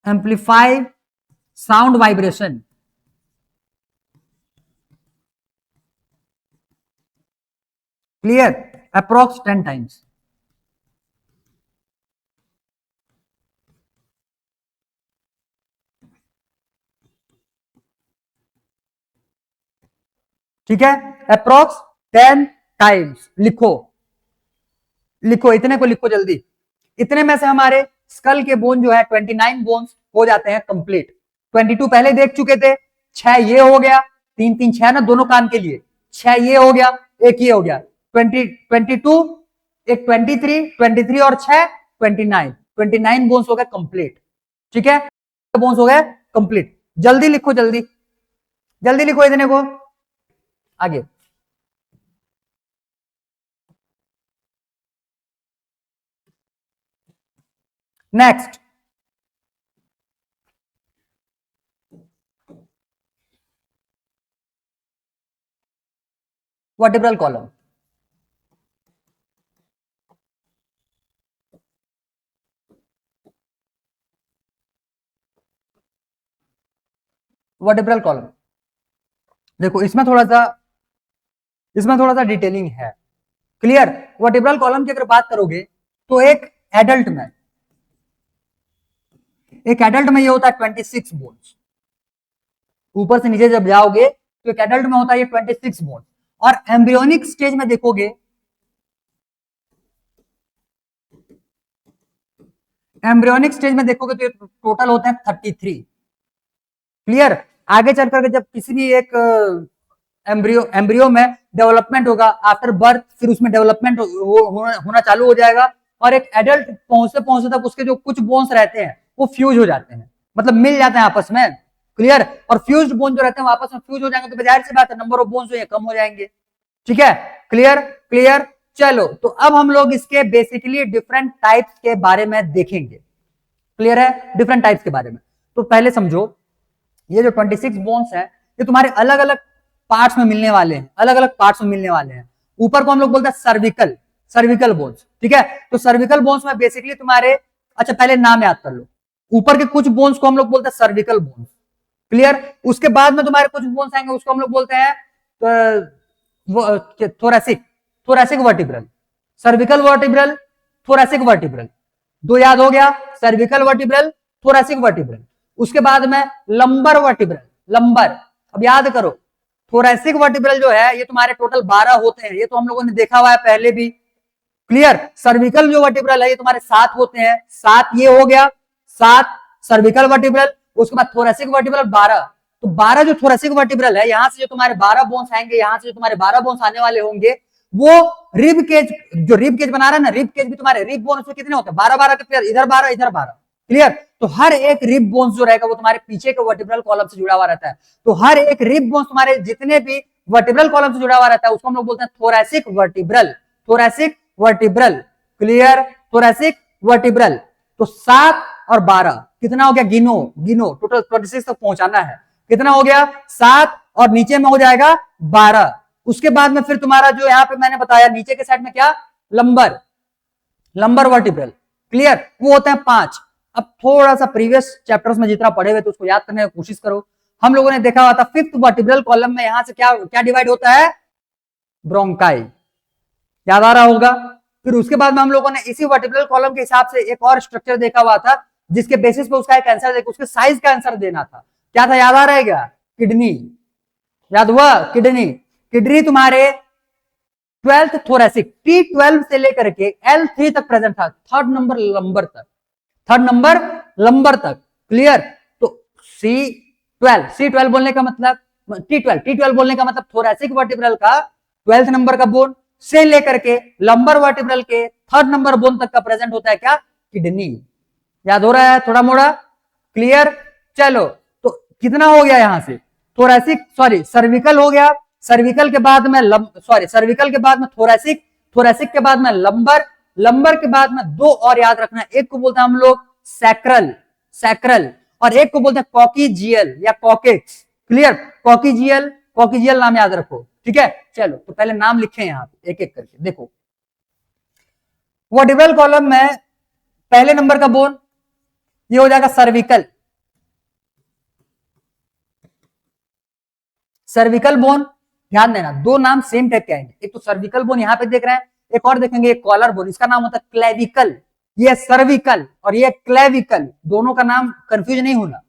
amplify sound vibration। Clear, approx 10 times. ठीक है, अप्रोक्स 10 टाइम्स। लिखो लिखो, इतने को लिखो जल्दी। इतने में से हमारे स्कल के बोन जो है 29 बोन्स हो जाते हैं कंप्लीट। 22 पहले देख चुके थे, 6 ये हो गया, 3 3 6 ना दोनों कान के लिए, 6 ये हो गया, एक ये हो गया, 22 एक 23 और 6 29 बोन्स हो गए कंप्लीट। ठीक है, बोन्स हो गए कंप्लीट। जल्दी लिखो, जल्दी जल्दी लिखो इतने को। आगे next, vertebral column. Vertebral column देखो, इसमें थोड़ा सा डिटेलिंग है। क्लियर, वर्टिब्रल कॉलम की अगर बात करोगे तो एक एडल्ट में ये होता है 26 बोन्स। ऊपर से नीचे जब जाओगे तो एक एडल्ट में होता है ये 26 बोन्स। और एम्ब्रियोनिक स्टेज में देखोगे, तो ये टोटल होते हैं 33। क्लियर, आगे चल करके जब किसी भी एक एम्ब्रियो में डेवलपमेंट होगा आफ्टर बर्थ, फिर उसमें डेवलपमेंट होना चालू हो जाएगा, और एक एडल्ट पहुंचते पहुंचते तक उसके जो कुछ बोन्स रहते हैं वो फ्यूज हो जाते हैं, मतलब मिल जाते हैं आपस में। क्लियर, और फ्यूज्ड बोन जो रहते हैं वो आपस में फ्यूज हो जाएंगे, तो जाहिर सी बात है नंबर ऑफ बोन्स जो है कम हो जाएंगे। ठीक है, क्लियर क्लियर। चलो, तो अब हम लोग इसके बेसिकली डिफरेंट टाइप्स के बारे में देखेंगे। क्लियर है, डिफरेंट टाइप्स के बारे में। तो पहले समझो, ये जो 26 बोन्स है ये तुम्हारे अलग अलग पार्ट्स में मिलने वाले हैं, अलग अलग पार्ट्स में मिलने वाले हैं। ऊपर को हम लोग बोलते हैं सर्विकल बोन्स। ठीक है, तो सर्विकल बोन्स में बेसिकली तुम्हारे, अच्छा पहले नाम याद कर लो। ऊपर के कुछ बोन्स को हम लोग बोलते हैं सर्विकल बोन्स। क्लियर, उसके बाद में तुम्हारे कुछ बोन्स आएंगे उसको हम लोग बोलते हैं thoracic vertebral. Cervical vertebral, thoracic vertebral, दो याद हो गया, सर्विकल वर्टिब्रल, थोरैसिक वर्टिब्रल। उसके बाद में लंबर वर्टिब्रल, लंबर। अब याद करो, थोरैसिक वर्टिब्रल जो है ये तुम्हारे टोटल 12 होते हैं, ये तो हम लोगों ने देखा हुआ है पहले भी। क्लियर, सर्विकल जो वर्टिब्रल है ये तुम्हारे 7 होते हैं, 7 ये हो गया, 7 सर्विकल वर्टिब्रल। उसके बाद थोरैसिक वर्टिब्रल 12। तो 12 जो थोरैसिक वर्टिब्रल है, यहां से जो तुम्हारे 12 बोन्स आएंगे, यहां से जो तुम्हारे 12 बोन्स आने वाले होंगे, वो रिब केज, जो रिब केज बना रहा है ना, रिब केज भी तुम्हारे रिब बोन्स में कितने होते हैं, 12 12 के, इधर 12 इधर 12। क्लियर, तो हर एक रिब बोन्स जो रहेगा वो तुम्हारे पीछे के वर्टिब्रल कॉलम से जुड़ा हुआ रहता है। तो हर एक रिब बोन्स तुम्हारे जितने भी वर्टिब्रल कॉलम से जुड़ा हुआ रहता है उसको हम लोग बोलते हैं thoracic vertebral, thoracic vertebral. Clear, thoracic vertebral. तो 7 और 12 कितना हो गया, गिनो गिनो, टोटल 26 तक पहुंचाना है। कितना हो गया, 7 और नीचे में हो जाएगा 12। उसके बाद में फिर तुम्हारा जो यहाँ पे मैंने बताया नीचे के साइड में क्या, लंबर वर्टिब्रल। क्लियर, वो होते हैं 5। अब थोड़ा सा प्रीवियस चैप्टर्स में जितना पढ़े हुए तो उसको याद करने की कोशिश करो। हम लोगों ने देखा हुआ था 5th वर्टिब्रल कॉलम में यहां से क्या क्या डिवाइड होता है, ब्रोंकाई, याद आ रहा होगा। फिर उसके बाद में हम लोगों ने इसी वर्टिब्रल कॉलम के हिसाब से एक और स्ट्रक्चर देखा हुआ था, जिसके बेसिस पे उसका एक आंसर देखो, उसके साइज का आंसर देना था। क्या था, याद आ रहेगा, किडनी, याद हुआ, किडनी। किडनी तुम्हारे ट्वेल्थ थोरेसिक, T12 से लेकर के L3 तक प्रेजेंट था, थर्ड नंबर लंबर तक, थर्ड नंबर लंबर तक। क्लियर? तो C12 बोलने का मतलब T12 बोलने का मतलब थोरेसिक वर्टिब्रल का 12th नंबर का बोन से लेकर के लंबर वर्टिब्रल के थर्ड नंबर बोन तक का प्रेजेंट होता है क्या? किडनी। याद हो रहा है थोड़ा मोड़ा? क्लियर? चलो, तो कितना हो गया यहां से? थोरेसिक, सॉरी सर्विकल हो गया, सर्विकल के बाद में सर्विकल के बाद में थोरेसिक, थोरेसिक के बाद में लंबर, लंबर के बाद में दो और याद रखना, एक को बोलते हैं हम लोग सैक्रल, सैक्रल, और एक को बोलते हैं कॉकीजियल या कॉकेक्स। क्लियर? कॉकीजियल, कॉकीजियल नाम याद रखो, ठीक है? चलो, तो पहले नाम लिखे यहां पे एक एक करके। देखो, वर्टिब्रल कॉलम में पहले नंबर का बोन ये हो जाएगा सर्विकल, सर्विकल बोन। ध्यान देना, दो नाम सेम टाइप के आएंगे, एक तो सर्विकल बोन यहां पे देख रहे हैं, एक और देखेंगे एक कॉलर बोन, इसका नाम होता है क्लेविकल। ये सर्विकल और ये क्लेविकल, दोनों का नाम कंफ्यूज नहीं होना।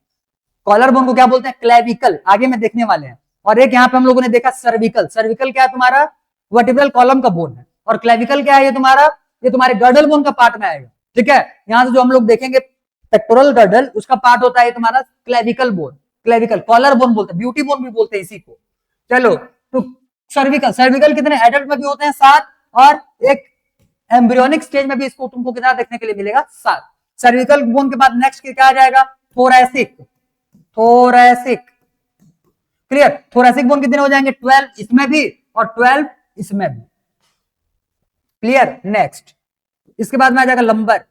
कॉलर बोन को क्या बोलते हैं? क्लेविकल, आगे में देखने वाले हैं। और एक यहाँ पे हम लोगों ने देखा सर्विकल, सर्विकल क्या है तुम्हारा? वर्टिब्रल कॉलम का बोन है, और क्लेविकल क्या है? ये तुम्हारा, ये तुम्हारे गर्डल बोन का पार्ट में आएगा, ठीक है? यहां से जो हम लोग देखेंगे पेक्टोरल गर्डल, उसका पार्ट होता है तुम्हारा clavicle bone, clavicle, collar bone बोलते हैं, ब्यूटी बोन भी बोलते हैं इसी को। चलो, तो सर्विकल, सर्विकल कितने एडल्ट में भी होते हैं? 7, और एक एम्ब्रियोनिक स्टेज में भी इसको तुमको कितना देखने के लिए मिलेगा? 7। सर्विकल बोन के बाद नेक्स्ट क्या आ जाएगा? Thoracic, thoracic. Clear? Thoracic bone कितने हो जाएंगे? 12 इसमें भी और 12 इसमें भी। क्लियर? नेक्स्ट, इसके बाद में आ जाएगा लंबर,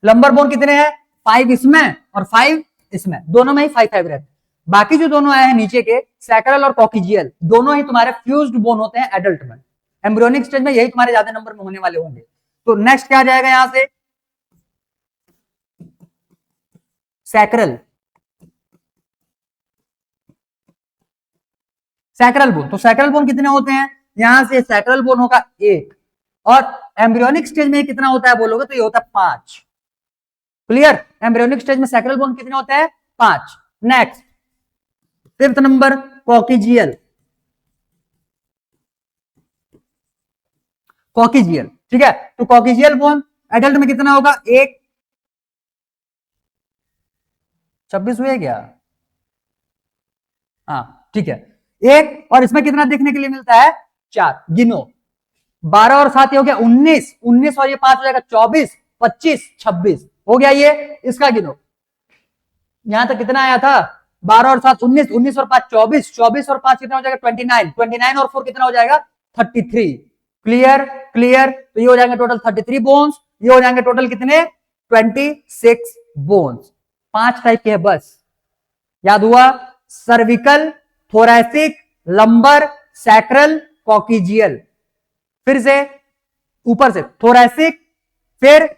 लंबर बोन कितने हैं? 5 इसमें और 5 इसमें, दोनों में ही 5 5 रहते हैं। बाकी जो दोनों आए हैं नीचे के, सैक्रल और कॉकीजियल, दोनों ही तुम्हारे फ्यूज्ड बोन होते हैं एडल्ट में। एम्ब्रियोनिक स्टेज में यही तुम्हारे ज्यादा नंबर में होने वाले होंगे। तो नेक्स्ट क्या आ जाएगा यहां से? Sacral, sacral bone. तो सैक्रल बोन कितने होते हैं? यहां से सैक्रल बोन होगा 1, और एम्ब्रियोनिक स्टेज में कितना होता है बोलोगे तो ये होता है 5। क्लियर? एम्ब्रियोनिक स्टेज में सैक्रल बोन कितने होते हैं? 5। नेक्स्ट, 5th नंबर कॉकीजियल, कॉकीजियल, ठीक है? तो कॉकीजियल बोन एडल्ट में कितना होगा? 1, 26 हुए क्या? हाँ, ठीक है, 1, और इसमें कितना देखने के लिए मिलता है? 4। गिनो, 12 और 7 हो गया 19, 19 और ये 5 हो जाएगा 24, 25, 26 हो गया ये। इसका गिनो, यहां तक कितना आया था? 12 और 7 19, 19 और 5 24, 24 और 5 कितना हो जाएगा? 29, 29 और 4 कितना हो जाएगा? 33। क्लियर? क्लियर? तो ये हो जाएंगे टोटल 33 बोन्स, ये हो जाएंगे टोटल कितने? 26 बोन्स। 5 टाइप के हैं बस, याद हुआ? Cervical, thoracic, lumbar, sacral, coccygeal. फिर से ऊपर से थोरेसिक, फिर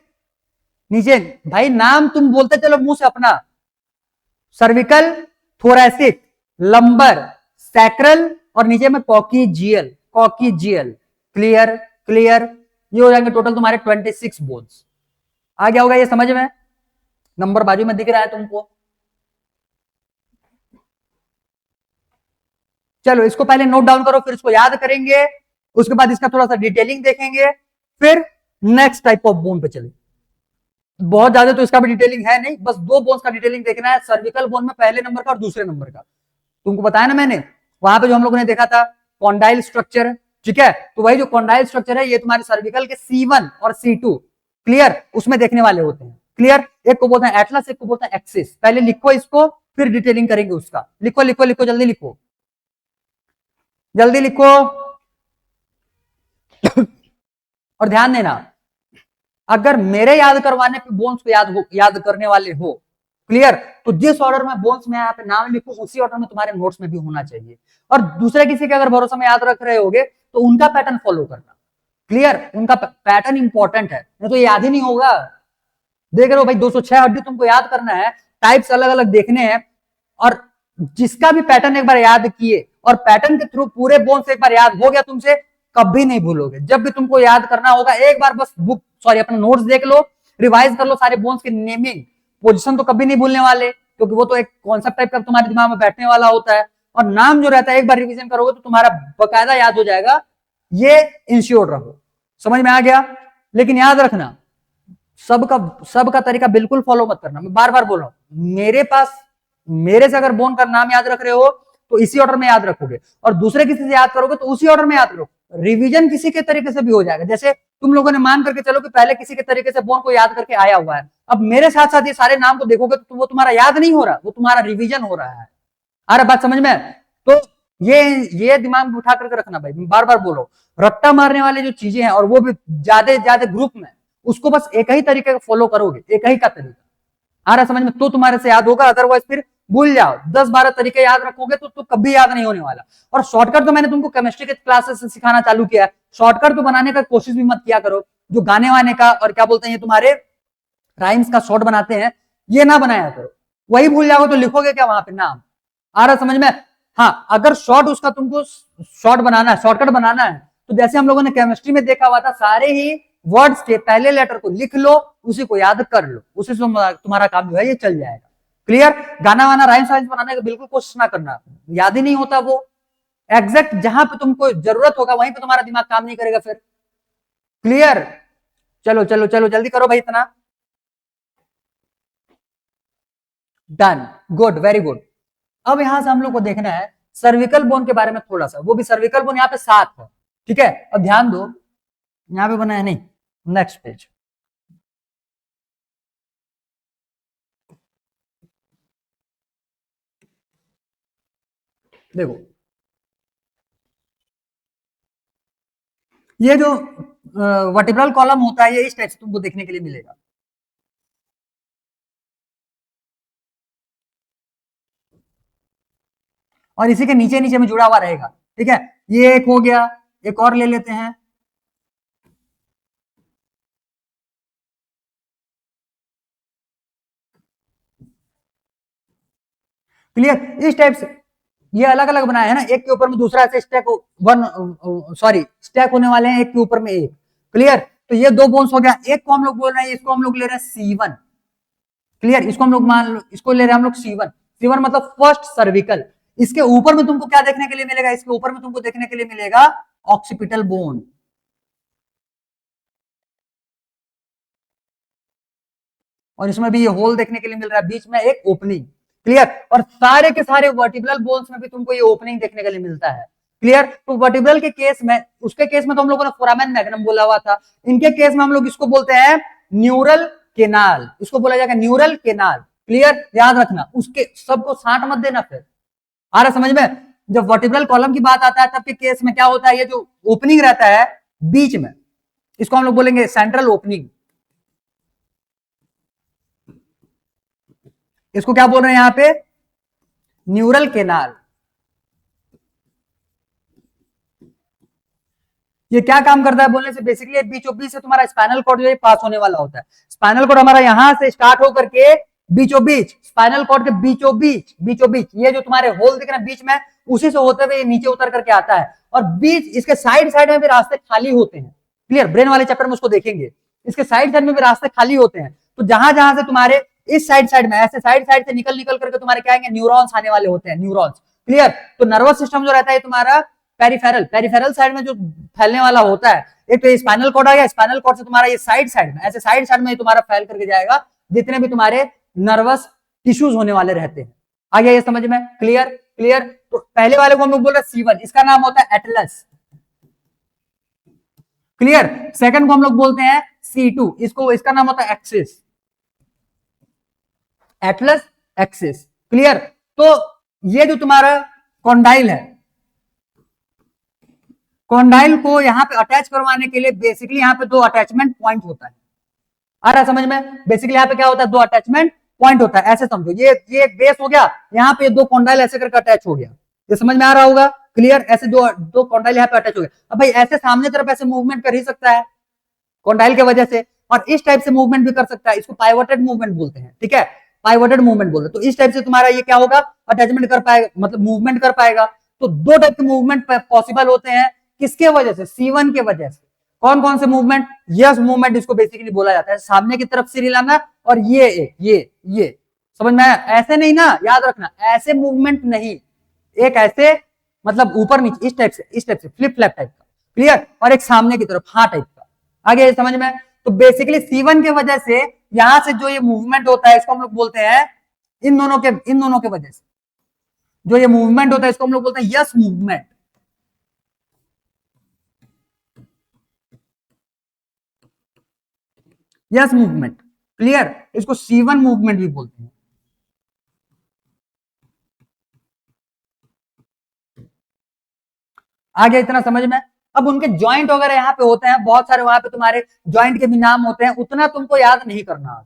नीचे, भाई नाम तुम बोलते चलो मुंह से अपना, सर्विकल, थोरेसिक, लंबर, सैक्रल, और नीचे में कॉकीजियल, कॉकीजियल। क्लियर? क्लियर? ये हो जाएंगे टोटल तुम्हारे 26 बोन्स। आ गया होगा ये समझ में? नंबर बाजू में दिख रहा है तुमको? चलो, इसको पहले नोट डाउन करो, फिर इसको याद करेंगे, उसके बाद इसका थोड़ा सा डिटेलिंग देखेंगे, फिर नेक्स्ट टाइप ऑफ बोन पे चले। बहुत ज्यादा तो इसका भी डिटेलिंग है नहीं, बस 2 बोन्स का डिटेलिंग देखना है, सर्विकल बोन में पहले नंबर का और दूसरे नंबर का। तुमको बताया ना मैंने, वहां पे जो हम लोगों ने देखा था कॉन्डाइल स्ट्रक्चर, ठीक है? तो वही जो कॉन्डाइल स्ट्रक्चर है, ये तुम्हारे सर्विकल के C1 और C2, क्लियर, उसमें देखने वाले होते हैं। क्लियर? एक को बोलते हैं एटलस, एक को बोलते हैं एक्सिस। पहले लिखो इसको, फिर डिटेलिंग करेंगे उसका। लिखो लिखो लिखो, जल्दी लिखो, जल्दी लिखो। और ध्यान देना, अगर मेरे याद करवाने पे बोन्स को याद करने वाले हो, क्लियर, तो जिस ऑर्डर में बोन्स में यहाँ पे नाम लिखो, उसी ऑर्डर में तुम्हारे नोट्स में भी होना चाहिए। और दूसरे किसी के अगर भरोसा में याद रख रहे होगे तो उनका पैटर्न फॉलो करना। क्लियर? उनका पैटर्न इंपॉर्टेंट है, नहीं तो याद ही नहीं होगा। देख रहे हो भाई, 206 हड्डी तुमको याद करना है, टाइप्स अलग अलग देखने हैं, और जिसका भी पैटर्न एक बार याद किए और पैटर्न के थ्रू पूरे बोन्स एक बार याद हो गया तुमसे, कभी नहीं भूलोगे। जब भी तुमको याद करना होगा, एक बार बस अपना नोट्स देख लो, रिवाइज कर लो, सारे बोन्स के नेमिंग, पोजीशन तो कभी नहीं भूलने वाले, क्योंकि वो तो एक कॉन्सेप्ट टाइप का तुम्हारे दिमाग में बैठने वाला होता है। और नाम जो रहता है एक बार रिवीजन करोगे तो तुम्हारा बकायदा याद हो जाएगा। ये इंश्योर रहो, समझ में आ गया। लेकिन याद रखना सबका तरीका बिल्कुल फॉलो मत करना। मैं बार बार बोल रहा हूं, मेरे से अगर बोन का नाम याद रख रहे हो तो इसी ऑर्डर में याद रखोगे, और दूसरे किसी से याद करोगे तो उसी ऑर्डर में याद रखो। रिवीजन किसी के तरीके से भी हो जाएगा। जैसे तुम लोगों ने मान करके चलो कि पहले किसी के तरीके से बोन को याद करके आया हुआ है, अब मेरे साथ साथ ये सारे नाम को देखोगे तो वो तुम्हारा याद नहीं हो रहा, वो तुम्हारा रिवीजन हो रहा है। आ रहा बात समझ में? तो ये दिमाग में उठा करके रखना भाई, बार बार बोलो। रट्टा मारने वाले जो चीजें हैं और वो भी ज्यादा ग्रुप में, उसको बस एक ही तरीके का फॉलो करोगे, एक ही का तरीका। आ रहा समझ में? तो तुम्हारे से याद होगा, अदरवाइज फिर भूल जाओ। 10-12 तरीके याद रखोगे तो कभी याद नहीं होने वाला। और शॉर्टकट तो मैंने तुमको केमिस्ट्री के क्लासेस से सिखाना चालू किया है। शॉर्टकट तो बनाने का कोशिश भी मत किया करो। जो गाने वाने का और क्या बोलते हैं तुम्हारे राइम्स का शॉर्ट बनाते हैं, ये ना बनाया करो। वही भूल जाओगे तो लिखोगे क्या वहां पे नाम? आ रहा समझ में? हाँ, अगर शॉर्ट उसका तुमको शॉर्ट बनाना है, शॉर्टकट बनाना है, तो जैसे हम लोगों ने केमिस्ट्री में देखा हुआ था, सारे ही वर्ड्स के पहले लेटर को लिख लो, उसी को याद कर लो, उसी से तुम्हारा काम जो है ये चल जाएगा। क्लियर? गाना वाना राइम्स वाइम्स बनाने का बिल्कुल कोशिश ना करना, याद ही नहीं होता वो। एग्जैक्ट जहां पे तुमको जरूरत होगा वहीं पे तुम्हारा दिमाग काम नहीं करेगा फिर। क्लियर? चलो चलो चलो जल्दी करो भाई इतना। Done, good, very good. अब यहां से हम लोग को देखना है सर्विकल बोन के बारे में थोड़ा सा, वो भी सर्विकल बोन यहाँ पे 7 है। ठीक है, अब ध्यान दो, यहां पे बना है नहीं, नेक्स्ट पेज। देखो ये जो वर्टिब्रल कॉलम होता है ये इस टाइप से तुमको देखने के लिए मिलेगा। और इसी के नीचे नीचे में जुड़ा हुआ रहेगा। ठीक है, ये एक हो गया, एक और ले लेते हैं। क्लियर? इस टाइप से ये अलग अलग बनाया है ना, एक के ऊपर में दूसरा ऐसे स्टैक स्टैक होने वाले हैं, एक के ऊपर में एक। क्लियर? तो ये 2 बोन्स हो गया। एक को हम लोग बोल रहे हैं, इसको हम लोग ले रहे हैं C1। क्लियर? इसको हम लोग मान लो, इसको ले रहे हैं हम लोग C1। C1 मतलब फर्स्ट सर्विकल। इसके ऊपर में तुमको क्या देखने के लिए मिलेगा? इसके ऊपर में तुमको देखने के लिए मिलेगा ऑक्सीपिटल बोन। और इसमें भी ये होल देखने के लिए मिल रहा है, बीच में एक ओपनिंग। क्लियर? और सारे के सारे वर्टिब्रल बोन्स में भी तुमको ये ओपनिंग देखने के लिए मिलता है। क्लियर? तो वर्टिब्रल के केस में, उसके केस में तो हम लोगों ने फोरामेन मैग्नम बोला हुआ था, इनके केस में हम लोग इसको बोलते हैं न्यूरल केनाल, इसको बोला जाएगा न्यूरल केनाल। क्लियर? याद रखना, उसके सबको साठ मत देना फिर। आ रहा समझ में? जब वर्टिब्रल कॉलम की बात आता है तब के केस में क्या होता है, ये जो ओपनिंग रहता है बीच में, इसको हम लोग बोलेंगे सेंट्रल ओपनिंग। इसको क्या बोल रहे हैं यहां पे? Neural canal. ये क्या काम करता है बोलने से, बेसिकली बीचों बीच से तुम्हारा स्पाइनल कॉर्ड जो है पास होने वाला होता है। स्पाइनल कॉर्ड हमारा यहां से स्टार्ट होकर के बीचों बीच, स्पाइनल कॉर्ड के बीचों बीच ये जो तुम्हारे होल दिख रहे हैं बीच में, उसी से होते हुए नीचे उतर करके आता है। और बीच इसके साइड साइड में भी रास्ते खाली होते हैं। क्लियर? ब्रेन वाले चैप्टर में उसको देखेंगे, इसके साइड साइड में भी रास्ते खाली होते हैं। तो जहां जहां से तुम्हारे इस साइड में ऐसे साइड से निकल करके तुम्हारे क्या आएंगे, न्यूरॉन्स आने वाले होते हैं, न्यूरॉन्स। क्लियर? तो नर्वस सिस्टम जो रहता है तुम्हारा पेरिफेरल साइड में जो फैलने वाला होता है, एक तो स्पाइनल कॉर्ड आ गया, स्पाइनल कॉर्ड से तुम्हारा ये साइड में ऐसे साइड में तुम्हारा फैल करके जाएगा, जितने भी तुम्हारे नर्वस टिश्यूज होने वाले रहते हैं। आ गया ये समझ में? क्लियर? तो पहले वाले को हम लोग बोल रहे हैं C1, इसका नाम होता है एटलस। क्लियर? सेकंड को हम लोग बोलते हैं C2, इसका नाम होता है एक्सिस, एटलस एक्सिस। क्लियर? तो ये जो तुम्हारा कॉन्डाइल है, कॉन्डाइल को यहां पे अटैच करवाने के लिए बेसिकली यहां पे 2 अटैचमेंट पॉइंट होता है। आ रहा समझ में? बेसिकली यहां पे क्या होता है, 2 अटैचमेंट पॉइंट होता है। ऐसे समझो, ये एक बेस हो गया, यहां पे 2 कॉन्डाइल ऐसे करके अटैच हो गया। ये समझ में आ रहा होगा? क्लियर? ऐसे दो कॉन्डाइल यहाँ पे अटैच हो गया। अब भाई ऐसे सामने तरफ ऐसे मूवमेंट कर ही सकता है कॉन्डाइल की वजह से, और इस टाइप से मूवमेंट भी कर सकता है, इसको पाइवोटेड मूवमेंट बोलते हैं। ठीक है, पाइवोटेड मूवमेंट बोलते हैं। तो इस टाइप से तुम्हारा ये क्या होगा, अटैचमेंट कर पाएगा, मतलब मूवमेंट कर पाएगा। तो 2 टाइप के मूवमेंट पॉसिबल होते हैं, किसके वजह से? C1 के वजह से। कौन कौन से मूवमेंट? यस मूवमेंट इसको बेसिकली बोला जाता है, सामने की तरफ से हिलाना, और ये समझ में आया? ऐसे नहीं ना, याद रखना, ऐसे मूवमेंट नहीं, एक ऐसे मतलब ऊपर नीचे इस टाइप से फ्लिप फ्लैप टाइप का, क्लियर, और एक सामने की तरफ हाँ टाइप का। आगे समझ में? तो बेसिकली C1 के वजह से यहां से जो ये मूवमेंट होता है इसको हम लोग बोलते हैं इन दोनों के वजह से जो ये मूवमेंट होता है इसको हम लोग बोलते हैं yes movement. Yes movement, clear, इसको C1 मूवमेंट भी बोलते हैं। आगे इतना समझ में? अब उनके जॉइंट वगैरह यहाँ पे होते हैं बहुत सारे, वहां पे तुम्हारे जॉइंट के भी नाम होते हैं, उतना तुमको याद नहीं करना।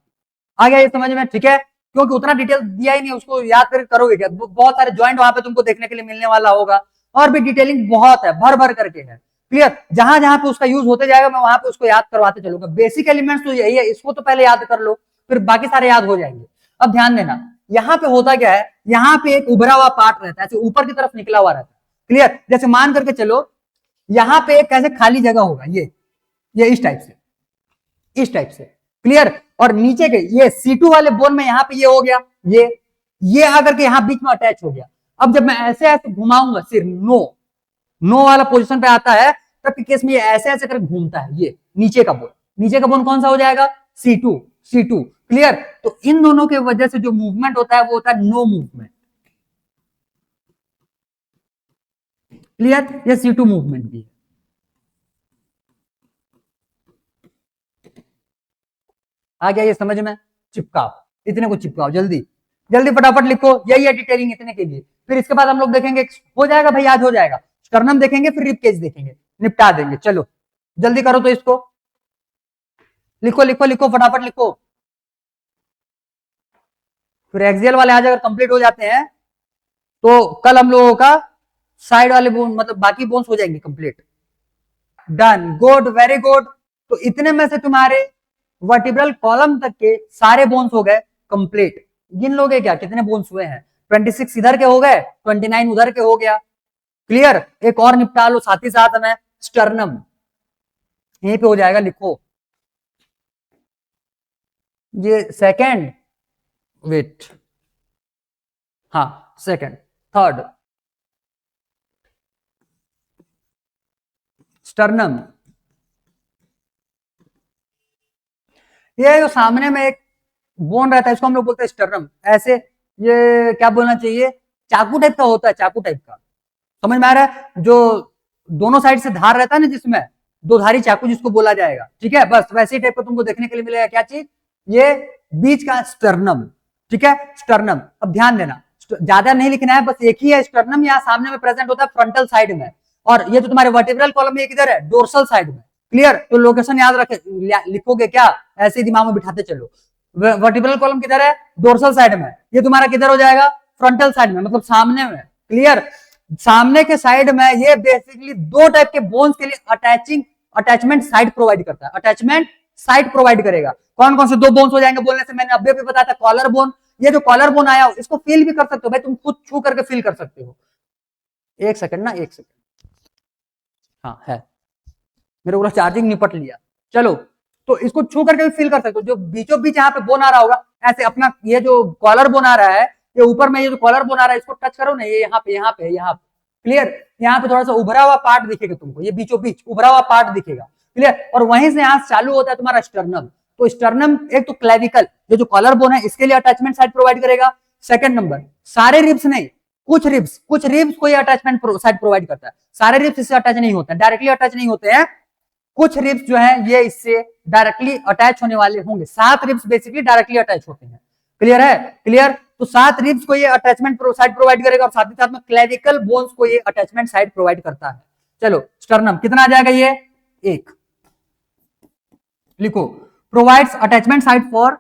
आ गया ये समझ में? ठीक है, क्योंकि उतना डिटेल दिया ही नहीं, उसको याद कर करोगे क्या? बहुत सारे जॉइंट वहां पे तुमको देखने के लिए मिलने वाला होगा, और भी डिटेलिंग बहुत है, भर भर करके है, क्लियर। जहां जहां पे उसका यूज होते जाएगा मैं वहां पे उसको याद करवाते चलूंगा। बेसिक एलिमेंट्स तो यही है, इसको तो पहले याद कर लो, फिर बाकी सारे याद हो जाएंगे। अब ध्यान देना, यहाँ पे होता क्या है, यहाँ पे एक उभरा हुआ पार्ट रहता है, ऐसे ऊपर की तरफ निकला हुआ रहता है, क्लियर। जैसे मान करके चलो यहाँ पे एक कैसे खाली जगह होगा, ये इस टाइप से, क्लियर। और नीचे के ये C2 वाले बोन में यहाँ पे ये हो गया, ये आकर के यहाँ बीच में अटैच हो गया। अब जब मैं ऐसे ऐसे घुमाऊंगा, सिर्फ नो वाला पोजीशन पे आता है, तब के केस में ये ऐसे ऐसे करके घूमता है। ये नीचे का बोन कौन सा हो जाएगा? C2, clear. तो इन दोनों के वजह से जो मूवमेंट होता है वो होता है नो मूवमेंट, क्लियर। ये C2 मूवमेंट भी है। आ गया ये समझ में? चिपकाओ, इतने को चिपकाओ, जल्दी जल्दी फटाफट लिखो, यही है डिटेलिंग इतने के लिए। फिर इसके बाद हम लोग देखेंगे, हो जाएगा भाई, आज हो जाएगा। स्टर्नम देखेंगे, फिर रिब केज देखेंगे, निपटा देंगे। चलो जल्दी करो, तो इसको लिखो लिखो लिखो, फटाफट लिखो। फिर एक्सियल वाले आज अगर कंप्लीट हो जाते हैं तो कल हम लोगों का साइड वाले बोन मतलब बाकी बोन्स हो जाएंगे complete. Done, good, very good. तो इतने में से तुम्हारे वर्टिब्रल कॉलम तक के सारे बोन्स हो गए कंप्लीट। गिन लोगे क्या कितने बोन्स हुए हैं? 26 इधर के हो गए, 29 उधर के हो गया, क्लियर। एक और निपटा लो साथ ही साथ में, स्टर्नम यहीं पे हो जाएगा, लिखो। ये सेकंड, वेट, हाँ सेकंड, थर्ड स्टर्नम। ये जो सामने में एक बोन रहता है इसको हम लोग बोलते हैं स्टर्नम। ऐसे ये क्या बोलना चाहिए, चाकू टाइप का होता है, चाकू टाइप का, समझ में आ रहा है? जो दोनों साइड से धार रहता है ना, जिसमें दो धारी चाकू जिसको बोला जाएगा, ठीक है। बस वैसे टाइप का तुमको देखने के लिए मिलेगा। क्या चीज? ये बीच का स्टर्नम, ठीक है, स्टर्नम। अब ध्यान देना, ज्यादा नहीं लिखना है, बस एक ही है स्टर्नम, यहाँ सामने में प्रेजेंट होता है फ्रंटल साइड में, और ये जो तुम्हारे वर्टिब्रल कॉलम ये किधर है? डोर्सल साइड में, क्लियर। तो लोकेशन याद रखे, लिखोगे क्या? ऐसे ही दिमाग में बिठाते चलो। वर्टिब्रल कॉलम किधर है? डोर्सल साइड में। ये तुम्हारा किधर हो जाएगा? फ्रंटल साइड में, मतलब सामने में, क्लियर। सामने के साइड में ये बेसिकली दो टाइप के बोन्स के लिए अटैचमेंट साइट प्रोवाइड करता है, अटैचमेंट साइट प्रोवाइड करेगा। कौन कौन से दो बोन्स हो जाएंगे बोलने से मैंने अभी भी बताया था, कॉलर बोन। ये जो कॉलर बोन आया इसको फील भी कर सकते हो भाई, तुम खुद छू करके फील कर सकते हो। एक सेकंड ना, एक सेकंड, हाँ है, मेरे पूरा चार्जिंग निपट लिया। चलो, तो इसको छू करके भी फील कर सकते हो। जो बीचों बीच यहाँ पे बोन आ रहा होगा, ऐसे अपना ये जो कॉलर बोन आ रहा है, ये ऊपर में ये जो कॉलर बोन आ रहा है इसको टच करो ना, ये यहाँ पे, क्लियर। यहाँ पे थोड़ा सा उभरा हुआ पार्ट दिखेगा तुमको, ये बीचों बीच उभरा हुआ पार्ट दिखेगा, क्लियर। और वहीं से यहाँ चालू होता है तुम्हारा स्टर्नम। तो स्टर्नम एक तो क्लेविकल, जो कॉलर बोन है इसके लिए अटैचमेंट साइड प्रोवाइड करेगा। सेकंड नंबर, सारे रिब्स नहीं, कुछ रिब्स को ये अटैचमेंट साइड प्रोवाइड करता है। सारे रिब्स इससे अटैच नहीं होते हैं, डायरेक्टली अटैच नहीं होते हैं। कुछ रिब्स जो है ये इससे डायरेक्टली अटैच होने वाले होंगे। 7 रिब्स बेसिकली डायरेक्टली अटैच होते हैं, क्लियर है? क्लियर। तो 7 रिब्स को ये अटैचमेंट साइड प्रोवाइड करेगा, और साथ ही साथ में क्लेविकल बोन्स को ये अटैचमेंट साइड प्रोवाइड करता है। चलो स्टर्नम कितना आ जाएगा? ये एक, लिखो, provides attachment side for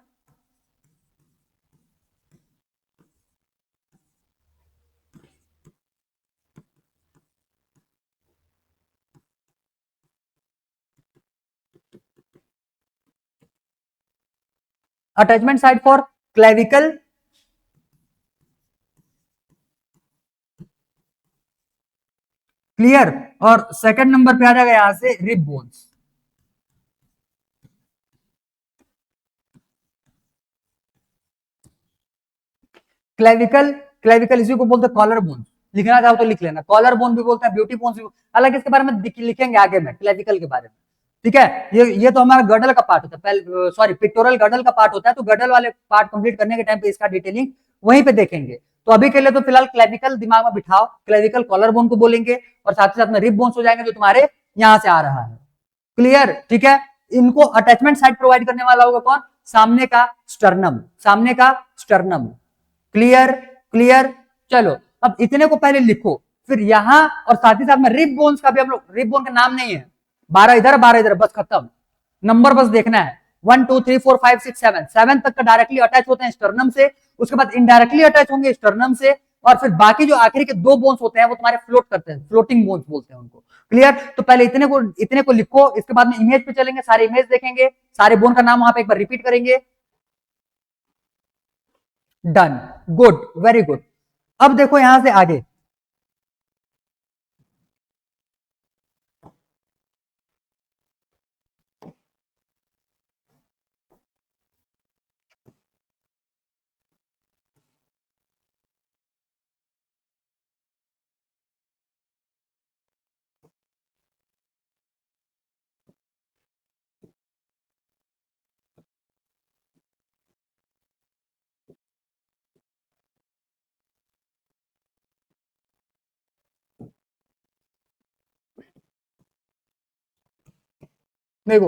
attachment side for clavicle clear. और सेकंड नंबर पे आ जाएगा यहां से रिब बोन्स, क्लेविकल इसी को बोलते हैं कॉलर बोन्स, लिखना चाहो तो लिख लेना। कॉलर बोन भी बोलते हैं, ब्यूटी बोन भी, हालांकि इसके बारे में लिखेंगे आगे में क्लेविकल के बारे में, ठीक है। ये तो हमारा गडल का पार्ट होता है, सॉरी पिक्टोरल गडल का पार्ट होता है, तो गडल वाले पार्ट कंप्लीट करने के टाइम पे इसका डिटेलिंग वहीं पे देखेंगे। तो अभी के लिए तो फिलहाल क्लेविकल दिमाग में बिठाओ, क्लेविकल कॉलर बोन को बोलेंगे, और साथ ही साथ में रिब बोन्स हो जाएंगे जो तुम्हारे यहां से आ रहा है। क्लियर, ठीक है। इनको अटैचमेंट साइड प्रोवाइड करने वाला होगा कौन? सामने का स्टर्नम, सामने का स्टर्नम। Clear, clear. चलो अब इतने को पहले लिखो, फिर यहां और साथ ही साथ में रिब बोन्स का भी हम लोग, रिब बोन का नाम नहीं है, 12 इधर 12 इधर, बस खत्म, नंबर बस देखना है 1 2 3 4 5 6 7 तक का डायरेक्टली अटैच होते हैं स्टर्नम से, उसके बाद इनडायरेक्टली अटैच होंगे स्टर्नम से, और फिर बाकी जो आखिरी के 2 बोन्स होते हैं वो तुम्हारे फ्लोट करते हैं, फ्लोटिंग बोन्स बोलते हैं उनको। क्लियर, तो पहले इतने को लिखो, इसके बाद में इमेज पे चलेंगे, सारे इमेज देखेंगे, सारे बोन का नाम वहां पे एक बार रिपीट करेंगे। Done, good, very good. अब देखो यहां से आगे, देखो